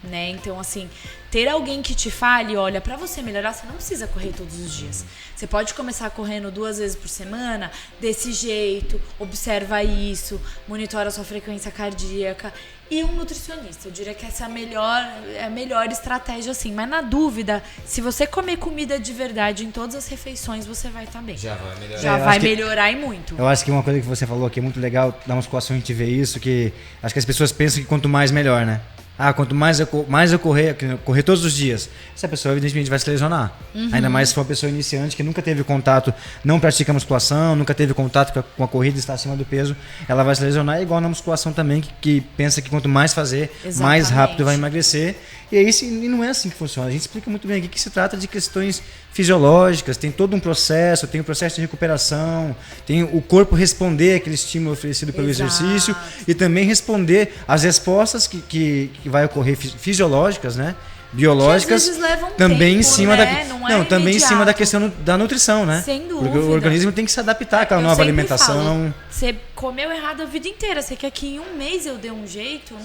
né? Então, assim, ter alguém que te fale, olha, pra você melhorar, você não precisa correr todos os dias. Você pode começar correndo 2 vezes por semana, desse jeito, observa isso, monitora a sua frequência cardíaca. E um nutricionista, eu diria que essa é a melhor estratégia, assim. Mas na dúvida, se você comer comida de verdade em todas as refeições, você vai estar bem. Já vai melhorar. Já vai melhorar e muito. Eu acho que uma coisa que você falou aqui é muito legal, na musculação a gente vê isso, que acho que as pessoas pensam que quanto mais, melhor, né? Quanto mais eu correr todos os dias, essa pessoa evidentemente vai se lesionar. Ainda mais se for uma pessoa iniciante que nunca teve contato, não pratica musculação, nunca teve contato com a corrida e está acima do peso, ela vai se lesionar. É igual na musculação também, que pensa que quanto mais fazer, mais rápido vai emagrecer. E aí e não é assim que funciona. A gente explica muito bem aqui que se trata de questões fisiológicas, tem todo um processo, tem um processo de recuperação, tem o corpo responder àquele estímulo oferecido pelo exercício e também responder às respostas que vai ocorrer fisiológicas, né? Biológicas, que às vezes levam também tempo, em cima né? também em cima da questão da nutrição, né? Sem dúvida. Porque o organismo tem que se adaptar àquela nova alimentação. Falo, você comeu errado a vida inteira, você quer que em um mês eu dê um jeito?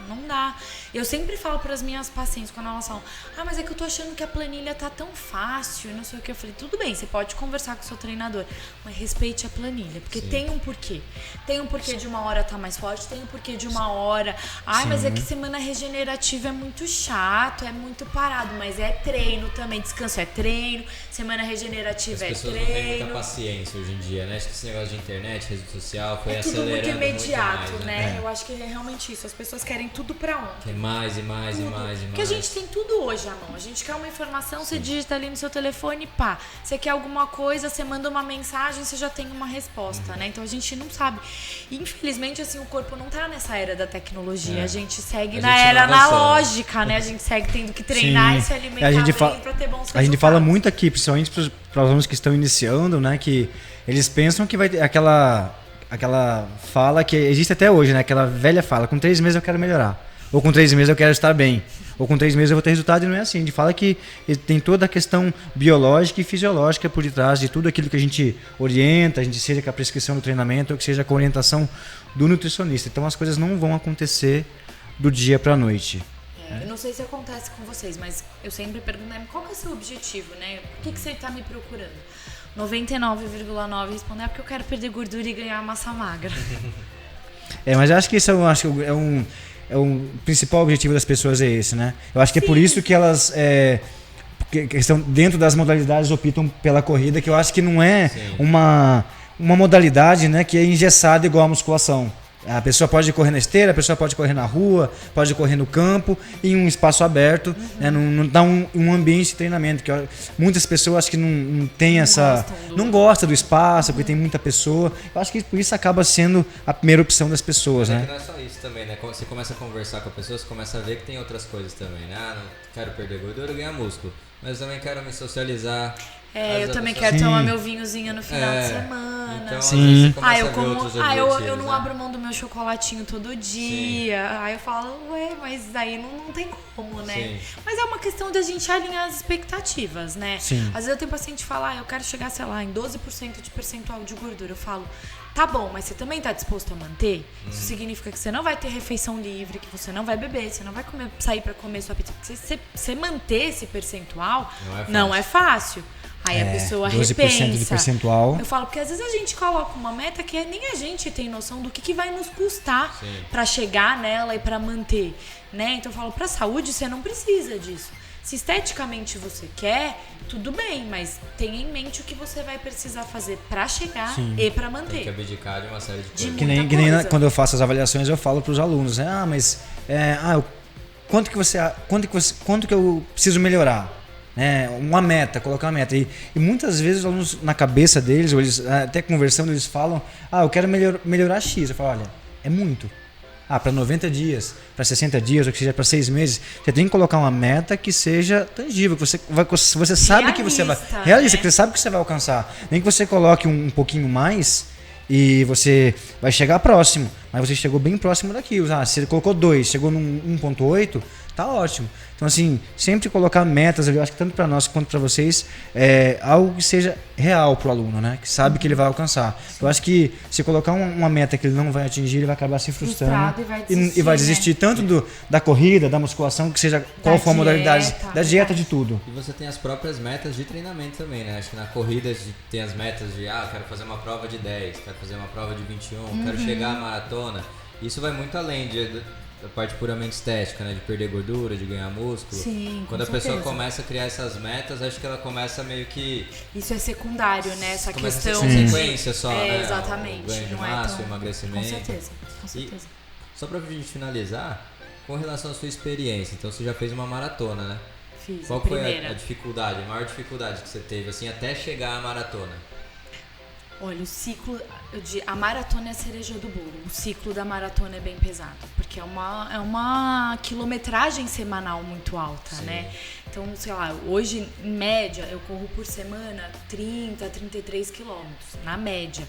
Não dá. Eu sempre falo para as minhas pacientes quando elas falam, mas é que eu tô achando que a planilha tá tão fácil, não sei o que. Eu falei, tudo bem, você pode conversar com o seu treinador, mas respeite a planilha, porque tem um porquê. Tem um porquê de uma hora tá mais forte, tem um porquê de uma hora. Mas é que semana regenerativa é muito chato, é muito parado, mas é treino também, descanso é treino, semana regenerativa é treino. As pessoas não têm muita paciência hoje em dia, né? Acho que esse negócio de internet, rede social, foi tudo muito imediato, muito mais, né? Eu acho que é realmente isso, as pessoas querem tudo pra ontem. Mais e mais. Porque a gente tem tudo hoje à mão. A gente quer uma informação, você digita ali no seu telefone, pá. Você quer alguma coisa, você manda uma mensagem, você já tem uma resposta, né? Então a gente não sabe. E, infelizmente, assim, o corpo não tá nessa era da tecnologia. A gente segue na era analógica, né? A gente segue tendo que treinar e se alimentar bem pra ter bons resultados. A gente fala muito aqui, principalmente para os alunos que estão iniciando, né? Que eles pensam que vai ter aquela fala que existe até hoje, né? Aquela velha fala, com 3 meses eu quero melhorar. Ou com 3 meses eu quero estar bem. Ou com 3 meses eu vou ter resultado, e não é assim. A gente fala que tem toda a questão biológica e fisiológica por detrás de tudo aquilo que a gente orienta, a gente seja com a prescrição do treinamento ou que seja com a orientação do nutricionista. Então as coisas não vão acontecer do dia para a noite. Eu não sei se acontece com vocês, mas eu sempre pergunto, qual que é o seu objetivo, né? Por que você está me procurando? 99,9% responder, porque eu quero perder gordura e ganhar massa magra. Mas eu acho que isso é um principal objetivo das pessoas é esse, né? Eu acho que é por isso que elas que estão dentro das modalidades optam pela corrida, que eu acho que não é uma modalidade, né, que é engessada igual a musculação. A pessoa pode correr na esteira, a pessoa pode correr na rua, pode correr no campo, em um espaço aberto, né, não dá um ambiente de treinamento. Que muitas pessoas acho que não tem não gostam do espaço, porque tem muita pessoa. Eu acho que por isso acaba sendo a primeira opção das pessoas, né? Não é só isso também, né? Quando você começa a conversar com a pessoa, você começa a ver que tem outras coisas também, né? Não quero perder gordura, ganhar músculo, mas eu também quero me socializar. Eu também quero tomar meu vinhozinho no final de semana. Então, sim. Eu não abro mão do meu chocolatinho todo dia. Sim. Aí eu falo, mas daí não tem como, né? Sim. Mas é uma questão da gente alinhar as expectativas, né? Sim. Às vezes eu tenho paciente que fala, eu quero chegar, sei lá, em 12% de percentual de gordura. Eu falo, tá bom, mas você também tá disposto a manter? Isso significa que você não vai ter refeição livre, que você não vai beber, você não vai sair pra comer sua pizza. Porque você manter esse percentual não é fácil. Aí a pessoa 12% repensa. De percentual. Eu falo, porque às vezes a gente coloca uma meta que nem a gente tem noção do que vai nos custar para chegar nela e para manter, né? Então eu falo, pra saúde você não precisa disso. Se esteticamente você quer, tudo bem, mas tenha em mente o que você vai precisar fazer para chegar e para manter. Tem que abdicar de uma série de coisas. Que nem quando eu faço as avaliações eu falo para os alunos, né? Quanto que eu preciso melhorar? Uma meta, colocar uma meta. E muitas vezes os alunos, na cabeça deles, ou eles, até conversando, eles falam, eu quero melhorar X. Eu falo, olha, é muito. Para 90 dias, para 60 dias, ou que seja para 6 meses, você tem que colocar uma meta que seja tangível, que você sabe realista, que você vai. Realista, que você sabe que você vai alcançar. Nem que você coloque um pouquinho mais e você vai chegar próximo, mas você chegou bem próximo daquilo. Você colocou 2, chegou num 1.8, tá ótimo. Então, assim, sempre colocar metas, eu acho que tanto para nós quanto para vocês, algo que seja real pro aluno, né? Que sabe que ele vai alcançar. Eu acho que se colocar uma meta que ele não vai atingir, ele vai acabar se frustrando e vai desistir tanto da corrida, da musculação, que seja qual for a modalidade, da dieta, de tudo. E você tem as próprias metas de treinamento também, né? Acho que na corrida tem as metas de, quero fazer uma prova de 10, quero fazer uma prova de 21, quero chegar à maratona. Isso vai muito além da parte puramente estética, né? De perder gordura, de ganhar músculo. Sim, quando a pessoa começa a criar essas metas, acho que ela começa meio que... Isso é secundário, né? Essa começa questão a ser consequência só, né? Exatamente. O ganho de massa, o emagrecimento. Com certeza. E, só pra gente finalizar, com relação à sua experiência, então você já fez uma maratona, né? Fiz. Qual foi a dificuldade, a maior dificuldade que você teve, assim, até chegar à maratona? Olha, o ciclo a maratona é a cereja do bolo. O ciclo da maratona é bem pesado, porque é uma quilometragem semanal muito alta, Sim. né? Então, sei lá, hoje, em média, eu corro por semana 30, 33 quilômetros, na média.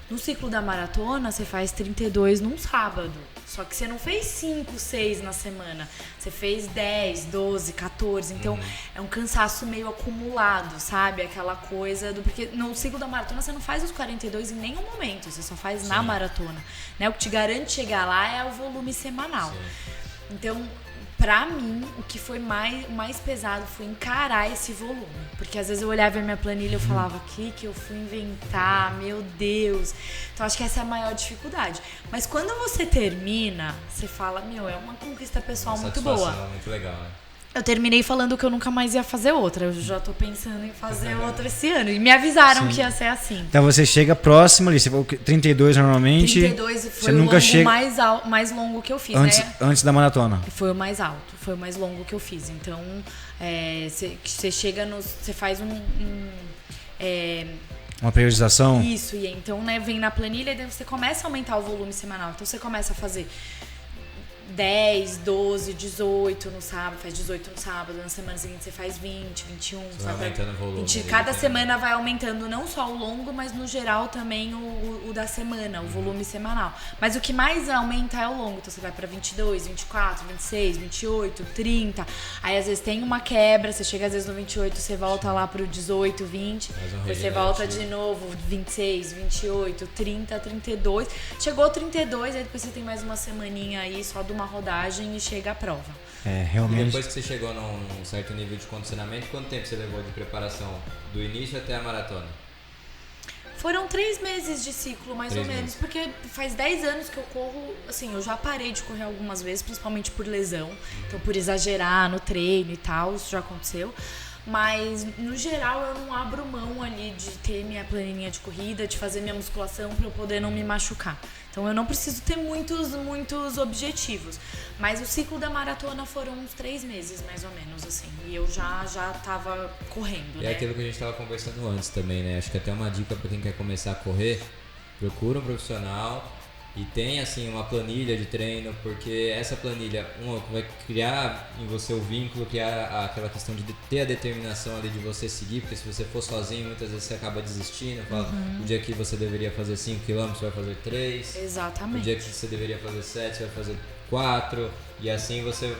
No ciclo da maratona, você faz 32 num sábado. Só que você não fez 5, 6 na semana. Você fez 10, 12, 14. Então, é um cansaço meio acumulado, sabe? Aquela coisa do... Porque no ciclo da maratona, você não faz os 42 em nenhum momento. Você só faz na maratona. Né? O que te garante chegar lá é o volume semanal. Sim. Então... Pra mim, o que foi mais pesado foi encarar esse volume. Porque às vezes eu olhava a minha planilha e eu falava, o que eu fui inventar? Meu Deus. Então acho que essa é a maior dificuldade. Mas quando você termina, você fala, é uma conquista pessoal muito boa. Muito legal, né? Eu terminei falando que eu nunca mais ia fazer outra. Eu já tô pensando em fazer outra esse ano. E me avisaram que ia ser assim. Então você chega próximo ali, você falou 32 normalmente. 32 foi você o nunca chega... mais longo que eu fiz, antes da maratona. Foi o mais alto, foi o mais longo que eu fiz. Então, você chega você faz uma periodização? Isso, e então, vem na planilha e daí você começa a aumentar o volume semanal. Então você começa a fazer 10, 12, 18 no sábado, faz 18 no sábado, na semana seguinte você faz 20, 21, você vai aumentando o volume. 20, cada semana vai aumentando não só o longo, mas no geral também o da semana, o volume semanal. Mas o que mais aumenta é o longo, então você vai pra 22, 24, 26, 28, 30, aí às vezes tem uma quebra, você chega às vezes no 28, você volta lá pro 18, 20, depois você volta de novo, 26, 28, 30, 32, chegou 32, aí depois você tem mais uma semaninha aí só de uma rodagem e chega à prova. Realmente. E depois que você chegou num certo nível de condicionamento, quanto tempo você levou de preparação do início até a maratona? Foram 3 meses de ciclo, mais ou menos, porque faz 10 anos que eu corro, assim, eu já parei de correr algumas vezes, principalmente por lesão, então por exagerar no treino e tal, isso já aconteceu. Mas, no geral, eu não abro mão ali de ter minha planilhinha de corrida, de fazer minha musculação para eu poder não me machucar. Então, eu não preciso ter muitos objetivos. Mas o ciclo da maratona foram uns 3 meses, mais ou menos, assim. E eu já tava correndo, E é aquilo que a gente tava conversando antes também, né? Acho que até uma dica para quem quer começar a correr, procura um profissional e tem, assim, uma planilha de treino, porque essa planilha, vai criar em você o vínculo, criar aquela questão de ter a determinação ali de você seguir, porque se você for sozinho, muitas vezes você acaba desistindo, fala, o dia que você deveria fazer 5 km, você vai fazer 3. Exatamente. O dia que você deveria fazer 7, você vai fazer 4, e assim você...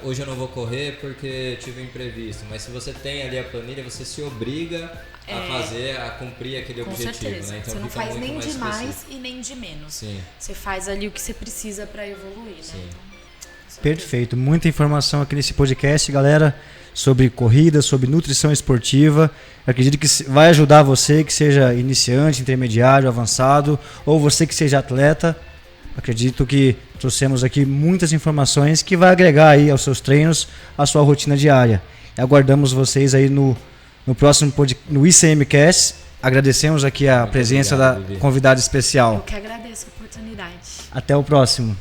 hoje eu não vou correr porque tive um imprevisto, mas se você tem ali a planilha, você se obriga a cumprir aquele objetivo, certeza. né? Então você não faz nem de mais específico. e nem de menos. Sim. Você faz ali o que você precisa para evoluir, Sim. né? Então, perfeito, muita informação aqui nesse podcast, galera, sobre corrida, sobre nutrição esportiva. Eu acredito que vai ajudar você que seja iniciante, intermediário, avançado, ou você que seja atleta. Acredito que trouxemos aqui muitas informações que vai agregar aí aos seus treinos, à sua rotina diária. Aguardamos vocês aí no próximo no ICMcast. Agradecemos aqui a presença da convidada especial. Eu que agradeço a oportunidade. Até o próximo.